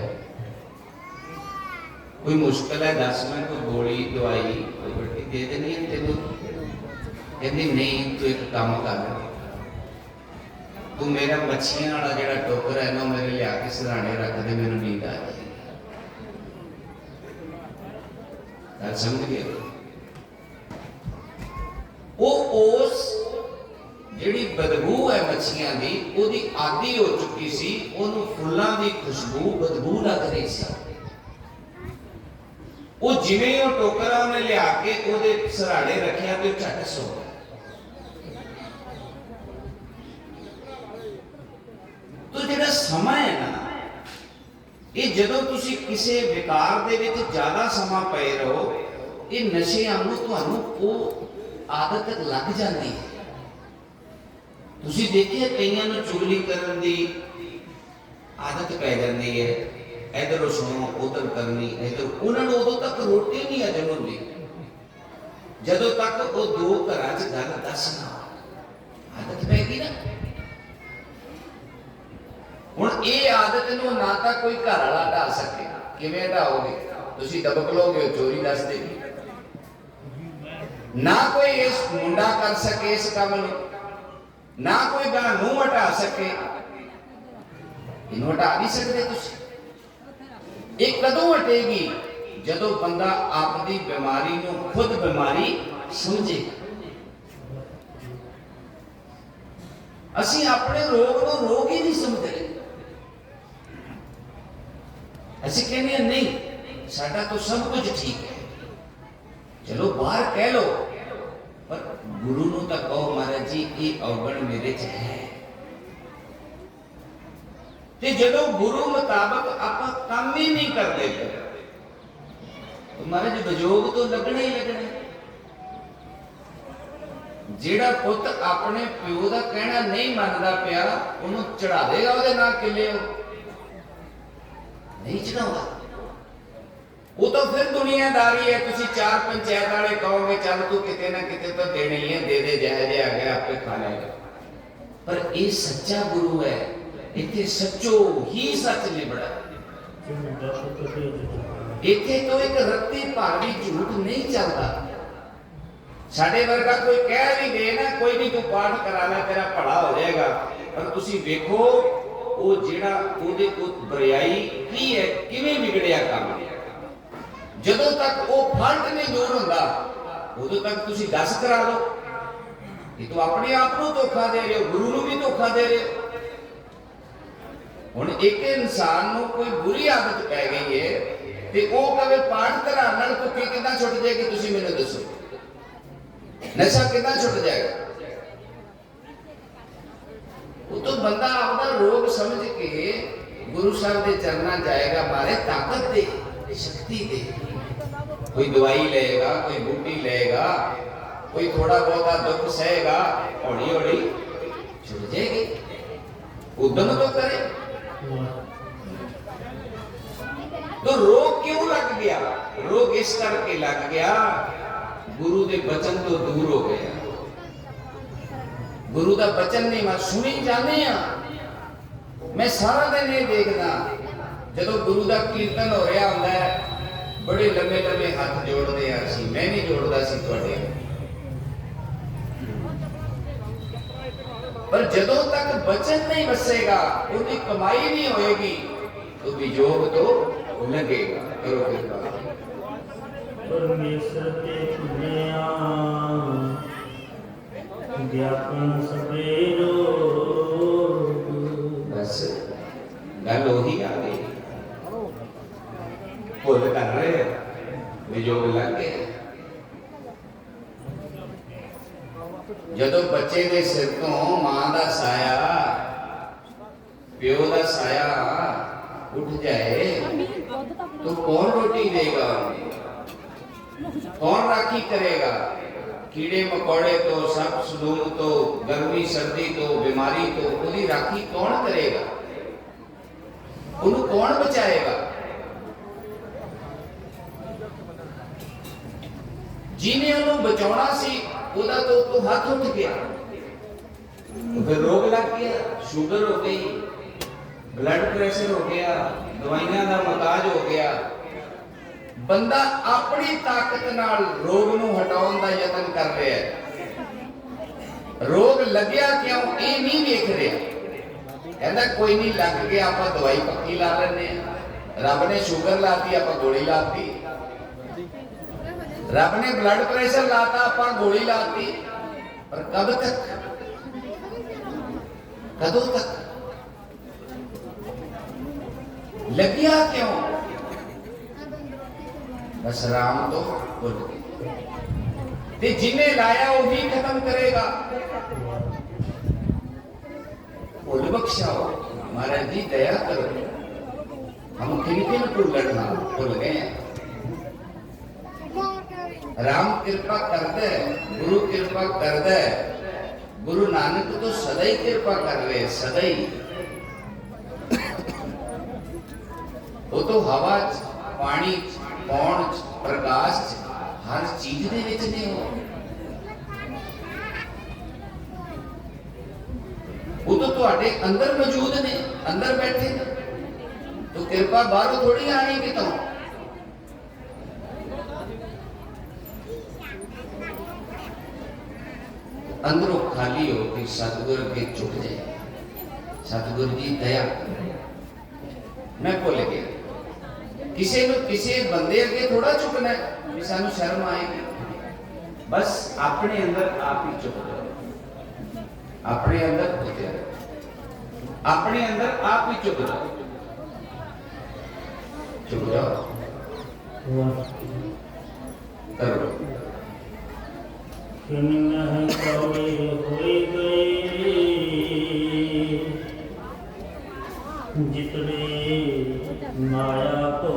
ਕੋਈ ਮੁਸ਼ਕਲ ਹੈ, ਦੱਸ, ਮੈਂ ਕੋਈ ਗੋਲੀ ਦਵਾਈ ਕੋਈ ਵੱਡੀ ਦੇ ਦੇਣੀ ਹੈ ਤੈਨੂੰ। ਕਹਿੰਦੀ ਨਹੀਂ, ਤੂੰ ਇੱਕ ਕੰਮ ਕਰ, ਤੂੰ ਮੇਰਾ ਮੱਛੀਆਂ ਵਾਲਾ ਜਿਹੜਾ ਟੋਕਰਾ ਹੈ ਨਾ, ਮੇਰੇ ਲਿਆ ਕੇ ਸਿਰਹਾਣੇ ਰੱਖ ਦੇ, ਮੈਨੂੰ ਨੀਂਦ ਆ ਜਾਏ। ਗੱਲ ਸਮਝ ਗਏ? ਉਹ ਉਸ ਜਿਹੜੀ ਬਦਬੂ ਹੈ ਮੱਛੀਆਂ ਦੀ, ਉਹਦੀ ਆਦੀ ਹੋ ਚੁੱਕੀ ਸੀ। ਉਹਨੂੰ ਫੁੱਲਾਂ ਦੀ ਖੁਸ਼ਬੂ ਬਦਬੂ ਲੱਗ ਰਹੀ ਸੀ। ਉਹ ਜਿਵੇਂ ਉਹ ਟੋਕਰਾ ਉਹਨੇ ਲਿਆ ਕੇ ਉਹਦੇ ਸਿਰਹਾਣੇ ਰੱਖਿਆ ਤੇ ਝੱਟ ਸੋ ਗਿਆ। ਤੋ ਜਿਹੜਾ ਸਮਾਂ ਹੈ ਨਾ, ਇਹ ਜਦੋਂ ਤੁਸੀਂ ਕਿਸੇ ਵਿਕਾਰ ਦੇ ਵਿੱਚ ਜ਼ਿਆਦਾ ਸਮਾਂ ਪਏ ਰਹੋ, ਇਹ ਨਸ਼ਿਆਂ ਨੂੰ ਤੁਹਾਨੂੰ ਉਹ ਆਦਤ ਲੱਗ ਜਾਂਦੀ ਹੈ। ਤੁਸੀਂ ਦੇਖਿਆ ਕਈਆਂ ਨੂੰ ਚੁਗਲੀ ਕਰਨ ਦੀ ਆਦਤ ਪੈ ਜਾਂਦੀ ਹੈ, ਇਧਰੋਂ ਸੁਣੋ ਉਧਰ ਕਰਨੀ, ਇਧਰ। ਉਹਨਾਂ ਨੂੰ ਉਦੋਂ ਤੱਕ ਰੋਟੀ ਨਹੀਂ ਹਜਮ ਹੁੰਦੀ ਜਦੋਂ ਤੱਕ ਉਹ ਦੋ ਘਰਾਂ 'ਚ ਗੱਲ ਦੱਸ ਨਾ। ਆਦਤ ਪੈ ਗਈ ਨਾ। ਹੁਣ ਇਹ ਆਦਤ ਨੂੰ ਨਾ ਤਾਂ ਕੋਈ ਘਰ ਵਾਲਾ ਢਾ ਸਕੇ। ਕਿਵੇਂ ਢਾਓਗੇ? ਤੁਸੀਂ ਦਬਕ ਲੋਗੇ, ਚੋਰੀ ਦੱਸ ਦੇਗੀ। ਨਾ ਕੋਈ ਇਸ ਮੁੰਡਾ ਕਰ ਸਕੇ ਇਸ ਕੰਮ ਨੂੰ, ਨਾ ਕੋਈ ਗਾਂ ਨੂੰ ਹਟਾ ਸਕੇ। ਇਹਨੂੰ ਹਟਾ ਨਹੀਂ ਸਕਦੇ ਤੁਸੀਂ। ਇਹ ਕਦੋਂ ਹਟੇਗੀ? ਜਦੋਂ ਬੰਦਾ ਆਪਣੀ ਬਿਮਾਰੀ ਨੂੰ ਖੁਦ ਬਿਮਾਰੀ ਸਮਝੇ। ਅਸੀਂ ਆਪਣੇ ਰੋਗ ਨੂੰ ਰੋਗ ਹੀ ਨਹੀਂ ਸਮਝਦੇ। ਅਸੀਂ ਕਹਿੰਦੇ ਨਹੀਂ, ਸਾਡਾ ਤਾਂ ਸਭ ਕੁਝ ਠੀਕ ਹੈ। ਚਲੋ ਬਾਹਰ ਕਹਿ ਲੋ, ਪਰ ਗੁਰੂ ਨੂੰ ਤਾਂ ਕਹੋ, ਮਹਾਰਾਜ ਜੀ ਇਹ ਔਗਣ ਮੇਰੇ 'ਚ ਹੈ। ਤੇ ਜਦੋਂ ਗੁਰੂ ਮੁਤਾਬਕ ਆਪਾਂ ਕੰਮ ਹੀ ਨਹੀਂ ਕਰਦੇ, ਮਹਾਰਾਜ ਵਿਜੋਗ ਤੋਂ ਲੱਗਣਾ ਹੀ ਲੱਗਣਾ। ਜਿਹੜਾ ਪੁੱਤ ਆਪਣੇ ਪਿਓ ਦਾ ਕਹਿਣਾ ਨਹੀਂ ਮੰਨਦਾ ਪਿਆ, ਉਹਨੂੰ ਚੜਾ ਦੇਗਾ ਉਹਦੇ ਨਾਲ ਕਿੱਲੇ, ਨਹੀਂ ਚੜਾਉਂਦਾ। ਉਹ ਤਾਂ ਫਿਰ ਦੁਨੀਆਦਾਰੀ ਹੈ। ਤੁਸੀਂ ਚਾਰ ਪੰਚਾਇਤ ਵਾਲੇ ਕਹੋਗੇ, ਚੱਲ ਤੂੰ ਕਿਤੇ ਨਾ ਕਿਤੇ ਤਾਂ ਦੇਣਾ ਹੀ ਹੈ, ਦੇ ਦੇ, ਜਿਹੇ ਜਿਹੇ ਆ ਗਿਆ ਆਪੇ ਖਾ ਲਏਗਾ। ਪਰ ਇਹ ਸੱਚਾ ਗੁਰੂ ਹੈ। ਇੱਥੇ ਸੱਚੋ ਹੀ ਸੱਚ ਲਿਬੜਾ। ਇੱਥੇ ਤੋਂ ਇੱਕ ਰੱਤੀ ਭਰ ਵੀ ਝੂਠ ਨਹੀਂ ਚੱਲਦਾ। ਸਾਡੇ ਵਰਗਾ ਕੋਈ ਕਹਿ ਵੀ ਦੇ ਨਾ, ਕੋਈ ਨਹੀਂ ਤੂੰ ਪਾਠ ਕਰਾ ਲੈ, ਤੇਰਾ ਭਲਾ ਹੋ ਜਾਏਗਾ। ਪਰ ਤੁਸੀਂ ਵੇਖੋ ਉਹ ਜਿਹੜਾ ਉਹਦੇ ਕੋਲ ਬਰਿਆਈ ਕੀ ਹੈ, ਕਿਵੇਂ ਵਿਗੜਿਆ ਕੰਮ। ਜਦੋਂ ਤੱਕ ਉਹ ਫਲਟ ਨਹੀਂ ਦੂਰ ਹੁੰਦਾ, ਉਦੋਂ ਤੱਕ ਤੁਸੀਂ ਦੱਸ ਕਰਾ ਲਓ ਕਿ ਤੂੰ ਆਪਣੇ ਆਪ ਨੂੰ ਧੋਖਾ ਦੇ ਰਹੇ ਹੋ, ਗੁਰੂ ਨੂੰ ਵੀ ਧੋਖਾ ਦੇ ਰਹੇ ਹੋ। ਹੁਣ ਇੱਕ ਇਨਸਾਨ ਨੂੰ ਕੋਈ ਬੁਰੀ ਆਦਤ ਪੈ ਗਈ ਹੈ ਤੇ ਉਹ ਕਦੇ ਪਾਠ ਕਰਾਉਣ ਨਾਲ ਭੁੱਖੀ ਕਿੱਦਾਂ ਛੁੱਟ ਜਾਏਗੀ? ਤੁਸੀਂ ਮੈਨੂੰ ਦੱਸੋ, ਨਸ਼ਾ ਕਿੱਦਾਂ ਛੁੱਟ ਜਾਏਗਾ? ਉਹ ਤਾਂ ਬੰਦਾ ਆਪਦਾ ਰੋਗ ਸਮਝ ਕੇ ਗੁਰੂ ਸਾਹਿਬ ਦੇ ਚਰਨਾਂ ਜਾਏਗਾ, ਮਾਰੇ ਤਾਕਤ ਦੇ, ਸ਼ਕਤੀ ਦੇ। ਕੋਈ ਦਵਾਈ ਲਏਗਾ, ਕੋਈ ਬੂਟੀ ਲਏਗਾ, ਕੋਈ ਥੋੜਾ ਬਹੁਤਾ ਦੁੱਖ ਸहेगा, ਹੌਲੀ ਹੌਲੀ ਛੁੱਟ ਜਾਏਗੀ। उद्यम तो करे। तो रोग क्यों लग गया? रोग इस करके लग गया, गुरु के वचन तो दूर हो गया। गुरु का वचन नहीं मैं सुनी जाने मैं सारा दिन ये देखना जो गुरु का कीर्तन हो रहा होंगे बड़े लंबे लंबे हाथ जोड़ते हैं, मैं नहीं जोड़ता सी तुहाडे, पर जदों तक वचन नहीं बसेगा उनकी कमाई नहीं होएगी तो विजोग तो लगेगा। करो कृपा। परमेश्वर के पुण्या व्यापन सवेरो। बस गल वही आ गई, भुल कर रहे विजोग लग गए। जदों बच्चे के सिर तो मां का साया प्यो का साया उठ जाए तो कौन रोटी देगा, कौन राखी करेगा? कीड़े मकोड़े तो, सप सदूम तो, गर्मी सर्दी तो, बीमारी तो, उसकी राखी कौन करेगा? उन्हें कौन बचाएगा? जिन्हें उन्हें बचाना सी उदा तो हाथ उठ गया, तो फिर रोग लग गया, शुगर हो गई, ब्लड प्रेशर हो गया, दवाइयां का मुताज हो गया। बंदा अपनी ताकत नाल रोग नूं हटाउण दा यतन कर रहा है। रोग लग्या क्यों ये नहीं देख रहा, कहता कोई नहीं लग गया, आप दवाई पक्की ला लेने। रब ने शुगर लाती, आप गोली लाती। रब ने ब्लड प्रेशर लाता, आप गोली लाती। पर कब तक, कदों तक? लग्या क्यों? बस राम तो भुल गए, जिन्हें लाया वो भी खत्म करेगा। भूल बख्शाओ महाराज जी, दया करो, हम किन किन भूलना भूल गए हैं। राम कृपा करता है, गुरु कृपा करता है। गुरु नानक तो सदा ही कृपा कर रहे, सदा ही। वो तो हवा पानी पौन प्रकाश हर चीज दे विच ने। वो तो तुहाडे अंदर मौजूद ने, अंदर बैठे ने। तो कृपा बाहरों थोड़ी आनी कितों। अंदरों खाली हो के सतगुर के झुक जाए, सतगुर जी दया। मैं भुल गया, किसी ਨੂੰ ਕਿਸੇ ਬੰਦੇ ਅੱਗੇ ਥੋੜਾ ਝੁਕਣਾ ਹੈ ਵੀ ਸਾਨੂੰ ਸ਼ਰਮ ਆਏਗੀ। बस अपने अंदर आप ही चुप जाओ, अपने अंदर होते रहो, अपने अंदर आप ही चुप जाओ, चुप जाओ करो। जितने माया को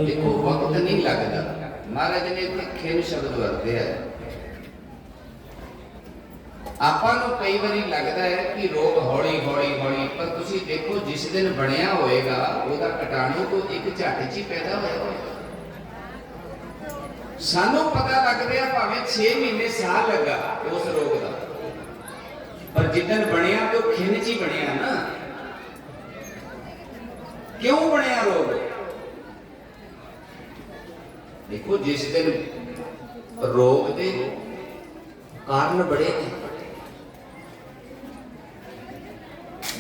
देखो वक्त नहीं लगता। महाराज ने इतने खेल शब्द वरते हैं। ਆਪਾਂ ਨੂੰ ਕਈ ਵਾਰੀ ਲੱਗਦਾ ਹੈ ਕਿ ਰੋਗ ਹੌਲੀ ਹੌਲੀ ਹੌਲੀ, ਪਰ ਤੁਸੀਂ ਦੇਖੋ ਜਿਸ ਦਿਨ ਬਣਿਆ ਹੋਏਗਾ ਉਹਦਾ ਕੀਟਾਣੂ ਤੋਂ ਇੱਕ ਝੱਟ 'ਚ ਹੀ ਪੈਦਾ ਹੋਇਆ ਹੋਏਗਾ। ਸਾਨੂੰ ਪਤਾ ਲੱਗ ਰਿਹਾ ਭਾਵੇਂ 6 ਮਹੀਨੇ ਸਾਲ ਲੱਗਾ ਉਸ ਰੋਗ ਦਾ, ਪਰ ਜਿੱਦਣ ਬਣਿਆ ਤੇ ਉਹ ਖਿੰਨ 'ਚ ਹੀ ਬਣਿਆ ਨਾ। ਕਿਉਂ ਬਣਿਆ ਰੋਗ? देखो जिस दिन रोग के कारण बड़े ने,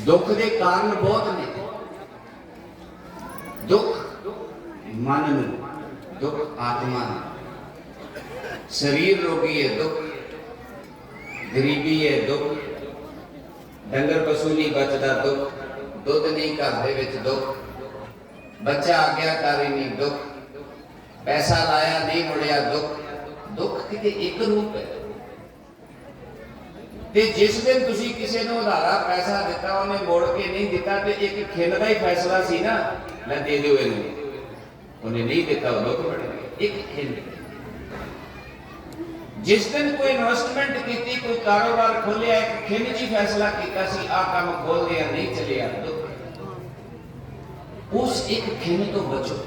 दुख के कारण बहुत ने। दुख मन नूं, दुख आत्मा नूं। शरीर रोगी है दुख, गरीबी है दुख, डंगर पशु नहीं बचता दुख, दुध नहीं घर दे विच दुख, बच्चा आग्याकारी नहीं दुख, पैसा लाया नहीं मुड़िया दुख। दुख किते एक रूप है। ते जिस दिन तुसी किसी ने उधारा पैसा दिता उन्हें मोड़ के नहीं दिता ते एक खिल का ही फैसला सी ना, मैं दे दो इन्हें, उन्हें नहीं दिता दुख बढ़ गया, एक खिल। जिस दिन कोई इन्वेस्टमेंट की, कोई कारोबार खोलिया, एक खिल जी फैसला किया सी आ काम खोल दिया नहीं चलिया दुख। उस एक खिल तो बचो,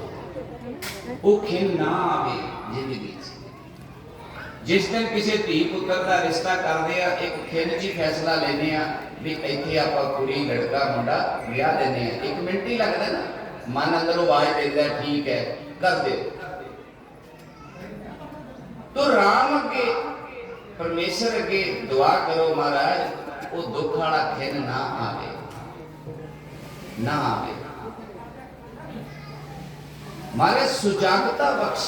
वो खिल ना आवे जिंदगी। जिस दिन किसी धी पुत्र का रिश्ता करते हैं, एक खिल जी फैसला लेने भी इत्थे आपां कुड़ी लड़का मुंडा विआह देने, एक मिनट ही लगता ना, मन अंदर आवाज देता ठीक है कर दे। तो राम अगे परमेश्वर अगे दुआ करो महाराज वो दुख वाला खिल ना आवे, ना आवे। महाराज सुजागता बख्श,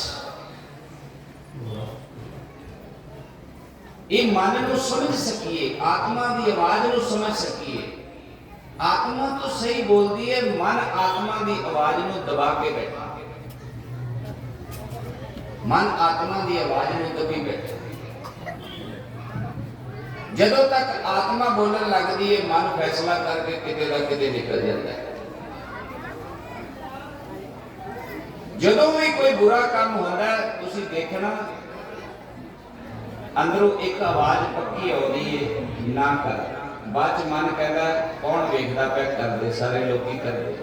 ये मन को समझ सकिए, आत्मा की आवाज को समझ सकिए। आत्मा तो सही बोलती है, मन आत्मा की आवाज को दबा के बैठा, मन आत्मा की आवाज को दबी बैठा। ਜਦੋਂ ਤੱਕ ਆਤਮਾ ਬੋਲਣ ਲੱਗਦੀ ਹੈ ਮਨ ਫੈਸਲਾ ਕਰਕੇ ਕਿਤੇ ਨਾ ਕਿਤੇ ਨਿਕਲ ਜਾਂਦਾ ਹੈ। ਜਦੋਂ ਵੀ ਕੋਈ ਬੁਰਾ ਕੰਮ ਹੁੰਦਾ ਹੈ, ਤੁਸੀਂ ਦੇਖਣਾ ਅੰਦਰੋਂ ਇੱਕ ਆਵਾਜ਼ ਪੱਕੀ ਆਉਂਦੀ ਹੈ, ਨਾ ਕਰ। ਬਾਅਦ ਚ ਮਨ ਕਹਿੰਦਾ ਕੌਣ ਵੇਖਦਾ ਪਿਆ, ਕਰਦੇ ਸਾਰੇ ਲੋਕੀ ਕਰਦੇ।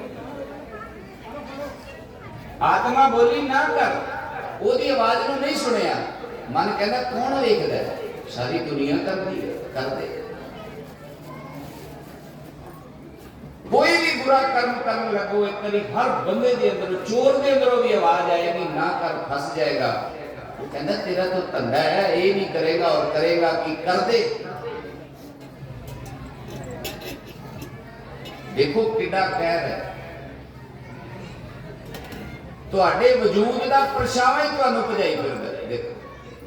ਆਤਮਾ ਬੋਲੀ ਨਾ ਕਰ, ਉਹਦੀ ਆਵਾਜ਼ ਨੂੰ ਨਹੀਂ ਸੁਣਿਆ, ਮਨ ਕਹਿੰਦਾ ਕੌਣ ਵੇਖਦਾ, ਸਾਰੀ ਦੁਨੀਆ ਕਰਦੀ ਹੈ, ਕਰਦੇ। ਕੋਈ ਵੀ ਬੁਰਾ ਕਰਮ ਕਰਨ ਲੱਗੋ ਇੱਕ ਵਾਰੀ ਹਰ ਬੰਦੇ ਦੇ ਅੰਦਰ, ਚੋਰ ਦੇ ਅੰਦਰੋਂ ਵੀ ਆਵਾਜ਼ ਆਏਗੀ ਨਾ ਕਰ, ਫਸ ਜਾਏਗਾ। ਉਹ ਕਹਿੰਦਾ ਤੇਰਾ ਤਾਂ ਧੰਦਾ ਹੈ, ਇਹ ਨਹੀਂ ਕਰੇਗਾ ਔਰ ਕਰੇਗਾ ਕੀ, ਕਰਦੇ। ਦੇਖੋ ਕਿੰਨਾ ਕਹਿਰ ਹੈ, ਤੁਹਾਡੇ ਵਜੂਦ ਦਾ ਪਰਛਾਵਾਂ ਹੀ ਤੁਹਾਨੂੰ ਭਜਾਈ ਫਿਰਦਾ। ਦੇਖੋ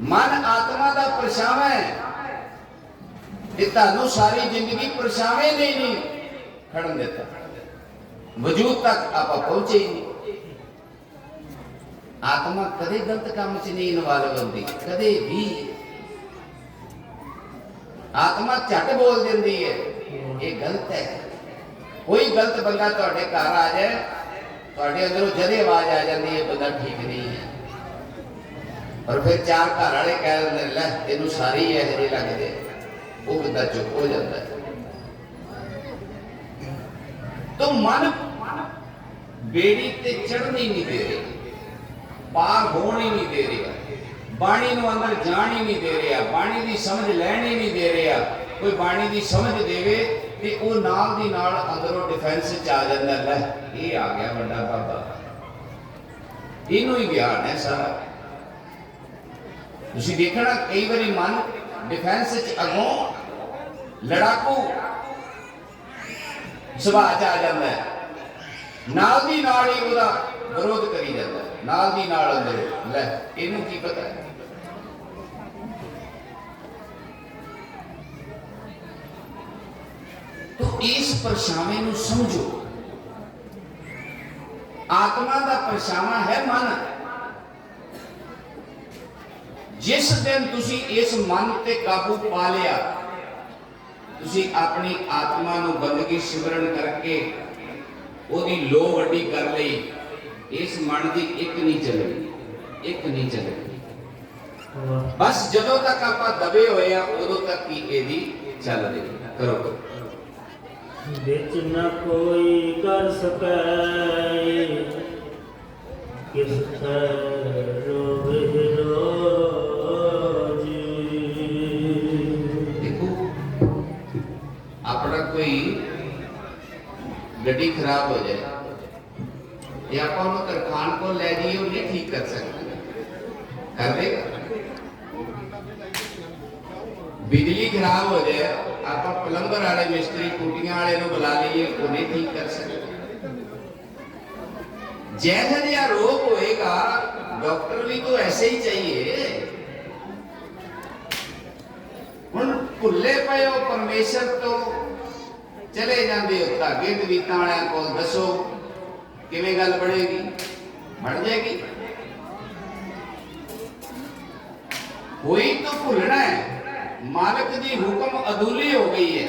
ਮਨ ਆਤਮਾ ਦਾ ਪਰਛਾਵਾਂ ਹੈ, ਤੇ ਤੁਹਾਨੂੰ ਸਾਰੀ ਜ਼ਿੰਦਗੀ ਪਰਛਾਵੇਂ ਨਹੀਂ ਖੜਨ ਦਿੱਤਾ, ਵਜੂਦ ਤੱਕ ਆਪਾਂ ਪਹੁੰਚੇ ਹੀ ਨਹੀਂ। ਆਤਮਾ ਕਦੇ ਗਲਤ ਕੰਮ 'ਚ ਨਹੀਂ ਇਨਵਾਲਵ ਹੁੰਦੀ, ਕਦੇ ਵੀ। ਆਤਮਾ ਝੱਟ ਬੋਲ ਦਿੰਦੀ ਹੈ ਇਹ ਗਲਤ ਹੈ। ਕੋਈ ਗਲਤ ਬੰਦਾ ਤੁਹਾਡੇ ਘਰ ਆ ਜਾਏ, ਤੁਹਾਡੇ ਅੰਦਰੋਂ ਜਦੇ ਆਵਾਜ਼ ਆ ਜਾਂਦੀ ਹੈ ਬੰਦਾ ਠੀਕ ਨਹੀਂ ਹੈ, ਔਰ ਫਿਰ ਚਾਰ ਘਰ ਵਾਲੇ ਕਹਿ ਦਿੰਦੇ ਲੈ ਤੈਨੂੰ ਸਾਰੀ ਇਹੋ ਜਿਹੇ ਲੱਗਦੇ, ਉਹ ਬੰਦਾ ਚੁੱਪ ਹੋ ਜਾਂਦਾ ਹੈ। तो मन बेड़ी ते चढ़नी नहीं दे रही, पार होने नहीं दे रहा, बाणी नूं अंदर जान ही नहीं दे रहा, बाणी दी समझ लैनी नहीं दे रहा। कोई बाणी दी समझ देवे ते वो नाल दी नाल अंदरों डिफेंस च आ जांदा, ले ये आ गया बड़ा बाबा, इनू ही ज्ञान है सारा। तुसीं देखना कई बारी मन डिफेंस च अगों लड़ाकू सुभाਅ ਚ ਆ ਜਾਂਦਾ ਹੈ, ਨਾਲ ਦੀ ਨਾਲ ਹੀ ਉਹਦਾ ਵਿਰੋਧ ਕਰੀ ਜਾਂਦਾ, ਨਾਲ ਦੀ ਨਾਲ ਅੰਦਰ ਲੈ ਇਹਨੂੰ ਕੀ ਪਤਾ ਹੈ। तो इस परछावे ਨੂੰ ਸਮਝੋ, आत्मा ਦਾ परछावा है मन। जिस दिन ਤੁਸੀਂ ਇਸ ਮਨ ਤੇ ਕਾਬੂ ਪਾ ਲਿਆ, ਤੁਸੀਂ ਆਪਣੀ ਆਤਮਾ ਨੂੰ ਬੰਦਗੀ ਸਿਮਰਨ ਕਰਕੇ ਉਹਦੀ ਲੋਹ ਵੱਡੀ ਕਰ ਲਈ, ਇਸ ਮਨ ਦੀ ਇੱਕ ਨਹੀਂ ਚੱਲਣੀ, ਇੱਕ ਨਹੀਂ ਚੱਲਣੀ। ਬਸ ਜਦੋਂ ਤੱਕ ਆਪਾਂ ਦਬੇ ਹੋਏ ਆ ਉਦੋਂ ਤੱਕ ਹੀ ਇਹਦੀ ਚੱਲ ਰਹੀ। ਕਰੋ ਵਿੱਚ ਨਾ ਕੋਈ ਕਰ ਸਕੈ, ਕਿਸ ਰੋਵੇ ਰੋਜ। अपना कोई गड्डी खराब हो जाए या आप तरखान को ले जाइए, वो नहीं ठीक कर सकते, कर देगा। बिजली खराब हो जाए, आप प्लंबर वाले मिस्त्री टूटियां वाले को बुला लीजिए, वो नहीं ठीक कर सकते। जैसा जहा रोग होएगा डॉक्टर भी तो ऐसे ही चाहिए। ਹੁਣ ਭੁੱਲੇ ਪਏ ਹੋ ਪਰਮੇਸ਼ਰ ਤੋਂ, ਚਲੇ ਜਾਂਦੇ ਹੋ ਧਾਗੇ ਤਵੀਤਾਂ ਵਾਲਿਆਂ ਕੋਲ, ਦੱਸੋ ਕਿਵੇਂ ਗੱਲ ਬਣੇਗੀ? ਬਣ ਜਾਏਗੀ। ਕੋਈ ਤਾਂ ਭੁੱਲਣਾ ਹੈ, ਮਾਲਕ ਦੀ ਹੁਕਮ ਅਧੂਰੀ ਹੋ ਗਈ ਹੈ,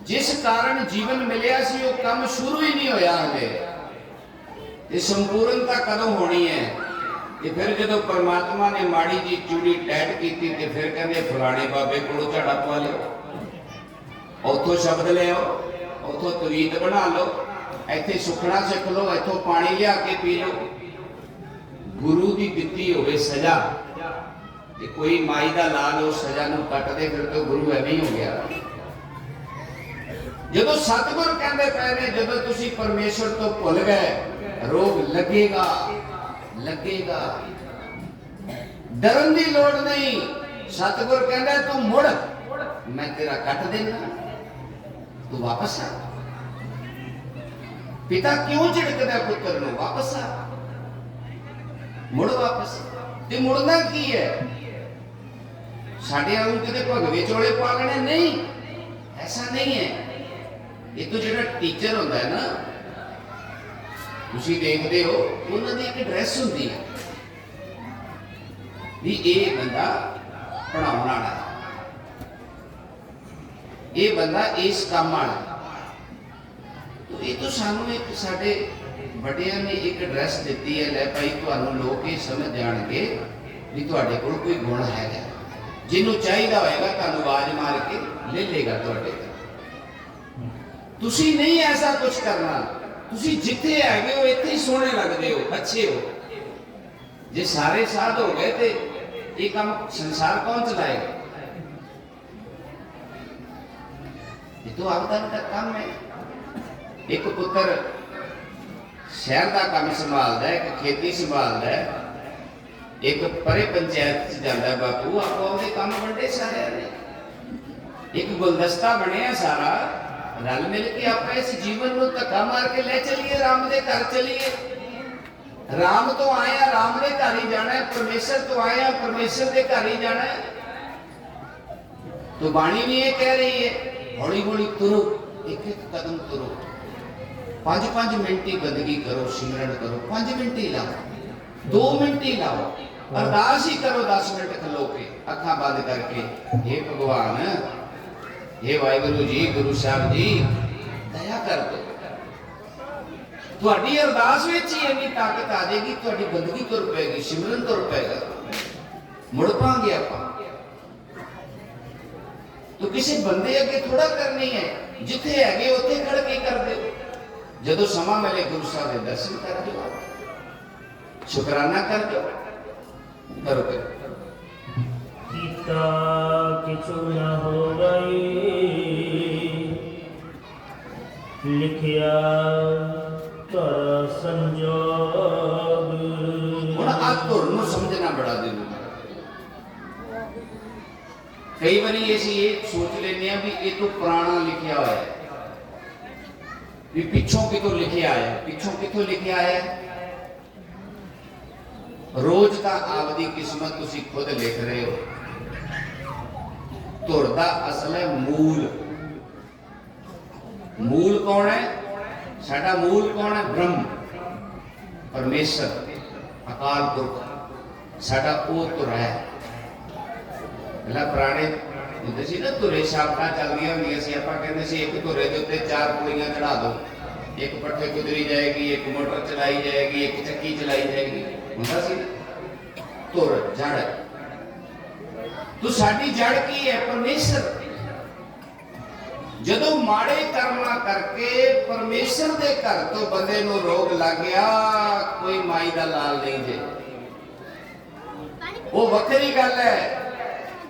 ਜਿਸ ਕਾਰਨ ਜੀਵਨ ਮਿਲਿਆ ਸੀ ਉਹ ਕੰਮ ਸ਼ੁਰੂ ਹੀ ਨਹੀਂ ਹੋਇਆ ਹਲੇ, ਤੇ ਸੰਪੂਰਨਤਾ ਕਦੋਂ ਹੋਣੀ ਹੈ? ਤੇ ਫਿਰ ਜਦੋਂ ਪਰਮਾਤਮਾ ਨੇ ਮਾੜੀ ਜੀ ਚੂੜੀ ਟੈਟ ਕੀਤੀ ਤੇ ਫਿਰ ਕਹਿੰਦੇ ਫਲਾਣੇ ਬਾਬੇ ਕੋਲੋਂ ਝਾੜਾ ਪਵਾ ਲਿਓ, ਉੱਥੋਂ ਸ਼ਬਦ ਲਿਆਓ, ਉੱਥੋਂ ਤਵੀਤ ਬਣਾ ਲਓ, ਇੱਥੇ ਸੁਖਣਾ ਸਿੱਖ ਲਓ, ਇੱਥੋਂ ਪਾਣੀ ਲਿਆ ਕੇ ਪੀ ਲਓ। ਗੁਰੂ ਦੀ ਦਿੱਤੀ ਹੋਵੇ ਸਜ਼ਾ ਤੇ ਕੋਈ ਮਾਈ ਦਾ ਲਾਲ ਉਸ ਸਜ਼ਾ ਨੂੰ ਕੱਟਦੇ, ਫਿਰ ਤਾਂ ਗੁਰੂ ਐਵੇਂ ਹੀ ਹੋ ਗਿਆ। ਜਦੋਂ ਸਤਿਗੁਰ ਕਹਿੰਦੇ ਪਏ ਨੇ ਜਦੋਂ ਤੁਸੀਂ ਪਰਮੇਸ਼ਰ ਤੋਂ ਭੁੱਲ ਗਏ, ਰੋਗ ਲੱਗੇਗਾ, लगेगा, डरन की लोड़ नहीं। सतगुर कहता तू मुड़, मैं तेरा कट देना, तू वापस आ। पिता क्यों झिड़कदा पुत्र नूं, वापस आ, मुड़ वापस। ते मुड़ना की है? साडे आलू किते भगवे चोले पा लेने नहीं, ऐसा नहीं है। ये तो जिहड़ा टीचर होंदा है ना, ਤੁਸੀਂ ਦੇਖਦੇ ਹੋ ਉਹਨਾਂ ਦੀ ਇੱਕ ਡਰੈਸ ਹੁੰਦੀ ਹੈ ਵੀ ਇਹ ਬੰਦਾ ਪੜਾਉਣ ਵਾਲਾ ਹੈ, ये बंदा इस काम वाला। तो ये तो सानू एक साडे बड़िया ने एक एड्रैस दी है, लै भाई तुहानू लोग ये समझ जाणगे भी तुहाडे कोल कोई गुण हैगा, जिन्हों चाहिदा होएगा तुहानू आवाज मार के ले लेगा तुहाडे तक। तुसी नहीं ऐसा कुछ करना, तुसी जिथे हैगे हो इत्थे ही सोहणे लगदे हो, अच्छे हो। जे सारे साध हो गए तो ये काम संसार कौन चलाएगा? ये तो आपदा का काम है। एक पुत्र शहर का काम संभालता है, एक खेती संभालता है, एक परे पंचायत च जाता है। बापू आपको अपने काम वंडे सारे ने, एक गुलदस्ता बने सारा रल मिल के आप इस जीवन को धक्का मार के ले चलिए, राम दे घर चलिए। राम तो आया, राम दे घर ही जाना है। परमेश्वर तो आया, परमेश्वर दे घर ही जाना है। तो बाणी भी ये कह रही है, हौली हौली तुरो, एक एक कदम तुरो, 5-5 मिनट ही बंदगी करो, सिमरन करो, 5 मिनट ही लाओ, 2 मिनट ही लाओ, अरदास ही करो 10 मिनट खलो के अखा बंद करके। हे भगवान, हे वाहिगुरु जी, गुरु साहब जी दया कर दो। तुहाडी अरदास विच ही इन्नी ताकत आ जाएगी, तुहाडी बंदगी तुर पेगी, सिमरन तुर पेगा, मुड़ पांगे आपां। तो किसी बंदे अगे थोड़ा करनी है, जिथे हैगे उत्थे खड़ के कर दो। जदों समा मिले गुरु साहब के दर्शन कर दो, शुकराना कर दो, करो करो। कीता किछु न होवई, लिखिया कर संजोग। हुण आज तुर नूं समझना बड़ा जरूरी है। कई बारी असीं ये सोच लेने भी ये तो पुराना लिखिया हुआ है, भी पिछों कितों लिखे आया, पिछों कितों लिखे आया। रोज का आपदी किस्मत तुसी खुद लिख रहे हो। धुर दा असल है मूल। मूल कौन है? साडा मूल कौन है? ब्रह्म, परमेश्वर, अकाल पुरख साडा वो धुर है। पहला पुराने ਹੁੰਦੇ ਸੀ ना ਧੁਰੇ ਸ਼ਾਬਕਾਂ ਚੱਲਦੀਆਂ ਹੁੰਦੀਆਂ ਸੀ। ਆਪਾਂ ਕਹਿੰਦੇ ਸੀ ਇੱਕ ਧੁਰੇ ਦੇ ਉੱਤੇ 4 ਪੁੜੀਆਂ ਚੜਾ ਦੋ, ਇੱਕ ਪੱਠੇ ਕੁਦਰੀ ਜਾਏਗੀ, ਇੱਕ ਮੋਟਰ ਚਲਾਈ ਜਾਏਗੀ, ਇੱਕ ਚੱਕੀ ਚਲਾਈ ਜਾਏਗੀ। ਹੁੰਦਾ ਸੀ ਧੁਰ ਜੜ। तो साडी जड़ की है? परमेश्वर। जदों माड़े कर्म करके परमेश्वर के घर तो बंदे नूं रोग लग गया, कोई माई दा लाल नहीं जे, वो वखरी गल है।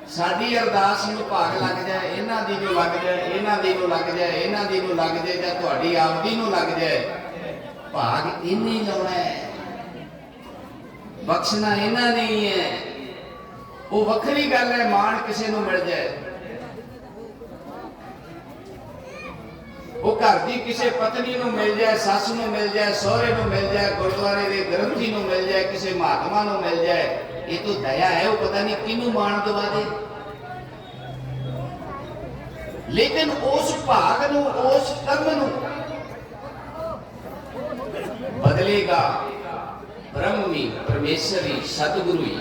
साडी अरदास नूं भाग लग जाए, इन्हां दी नूं लग जाए, इन्हां दी नूं लग जाए, इन्हां दी नूं लग जाए, जां तुहाडी आपदी नूं लग जाए, भाग इन्हीं लाउणा है, बख्शना इन्हां नहीं है। वो वखरी गल है। मान किसी नूं मिल जाए, वो घर की किसी पत्नी नूं मिल जाए, सस नूं मिल जाए, सोहरे नूं मिल जाए, गुरुद्वारे के ग्रंथी नूं मिल जाए, किसी महात्मा नूं मिल जाए, ये तो दया है। वो पता नहीं किनू मान दवा दे, लेकिन उस भाग नूं, उस कर्म नूं बदलेगा ब्रह्मी, परमेश्वरी, सतगुरु ही।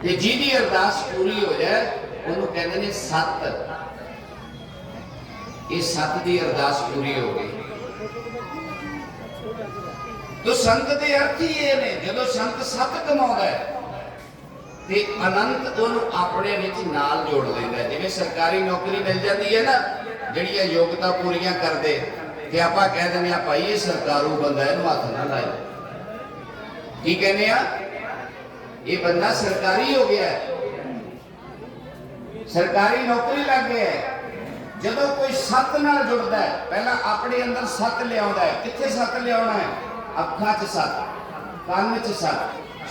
ते जिहदी अरदास पूरी हो जाए उन्होंने कहते हैं सत। इस सत की अरदास पूरी हो गई। तो संत के अर्थ ही ये ने, जदों संत सत कमाउंदा है ते अनंत उन्होंने अपने विच नाल जोड़ लैंदा है। जिवें सरकारी नौकरी मिल जाती है ना, जिहड़ियां योग्यता पूरियां करदे, ते आपां कह दिंदे आ भाई ये सरकारू बंदा है, इहनूं हत्थ ना लाओ। की कहने आ? ये बंदा सरकारी हो गया है, सरकारी नौकरी लग गया है। जदों कोई सत नाल जुड़ता है, पहला अपने अंदर सत लियाउंदा है। कित्थे सत लियाउणा है? अखां च सत, कान च सत,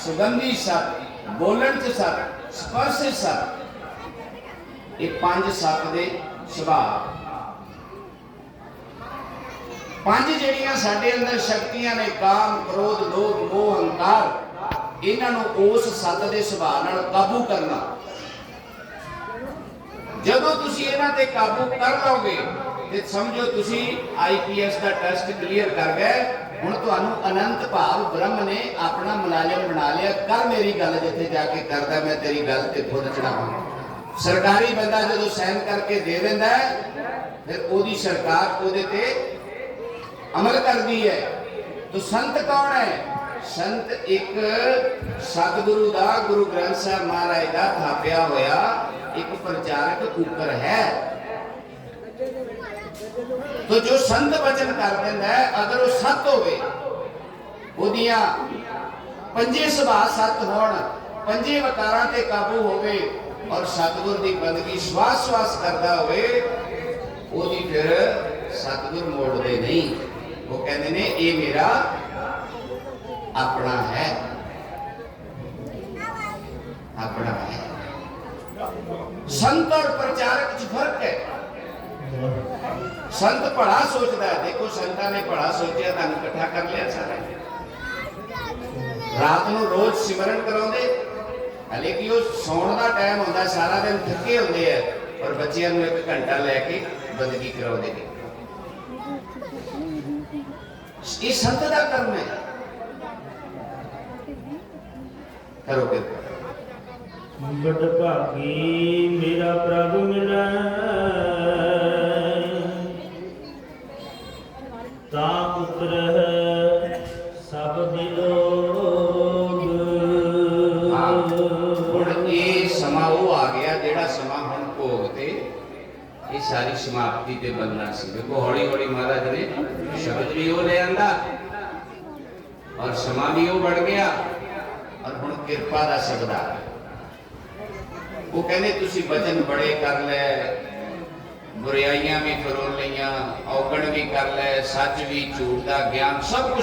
सुगंधी सत, बोलण च सत, स्पर्श सत। ये 5 सत दे सुभाव। 5 ਜਿਹੜੀਆਂ ਸਾਡੇ अंदर शक्तियां ने, काम, क्रोध, लोभ, मोह, अहंकार, इन्हों उस सत के सुभाव नाल काबू करना। जदों तुसी इन्हां ते काबू कर लोगे तो समझो तुसी IPS का टेस्ट क्लीयर कर गए। हुण तुहानूं अनंत भाव ब्रह्म ने अपना मुलाजम बना लिया। कर मेरी गल, जिथे जाके करदा मैं तेरी गल ते खुद चढ़ावां। ਸਰਕਾਰੀ ਬੰਦਾ ਜਦੋਂ ਸਾਈਨ ਕਰਕੇ ਦੇ ਦਿੰਦਾ ਹੈ, ਫਿਰ ਉਹਦੀ ਸਰਕਾਰ ਉਹਦੇ ਤੇ ਅਮਲ ਕਰਦੀ ਹੈ। तो संत कौन है? संत एक सतगुरु दा, गुरु ग्रंथ साहब महाराज दा थापिया होया एक प्रचारक कुकर है। तो जो संत वचन कर देंदा है, अगर वो सत होवे, ओदियां पंजे सुभाव सत होण, पंजे वकारां ते काबू होवे और सतगुर दी बंदगी श्वास श्वास करदा होवे, ओदी फिर सतगुर मोड़दे नहीं। वो कहते ने ये मेरा अपना है, अपना है। संत और प्रचारक च फर्क है। संत बड़ा सोचता है, देखो संतां ने बड़ा सोचा, धन इकट्ठा कर लिया सारा, रात को रोज सिमरन कराउंदे, हले कि वो सौण का टाइम होंदा, सारा दिन थके होंदे है, और बच्चियां नूं 1 घंटा लैके बंदगी कराउंदे ने। ये संत का कर्म है। करो कृपा। बड़ भागी मेरा प्रभ मिलै, ता उतरह सब बिलोग। हुण ये समा वो आ गया जेड़ा समा हुण भोग ते ये सारी समाप्ति ते बनना सी। देखो हौली हौली महाराज ने शब्द भी वो ले आंदा और समा भी वो बढ़ गया, और हुण किरपा दा शब्द आ गया। वो कहने तुसी वचन बड़े कर ले, बुराइयां भी फरोल लियां, औगण भी कर ले, सच भी, झूठ दा ज्ञान सब कुछ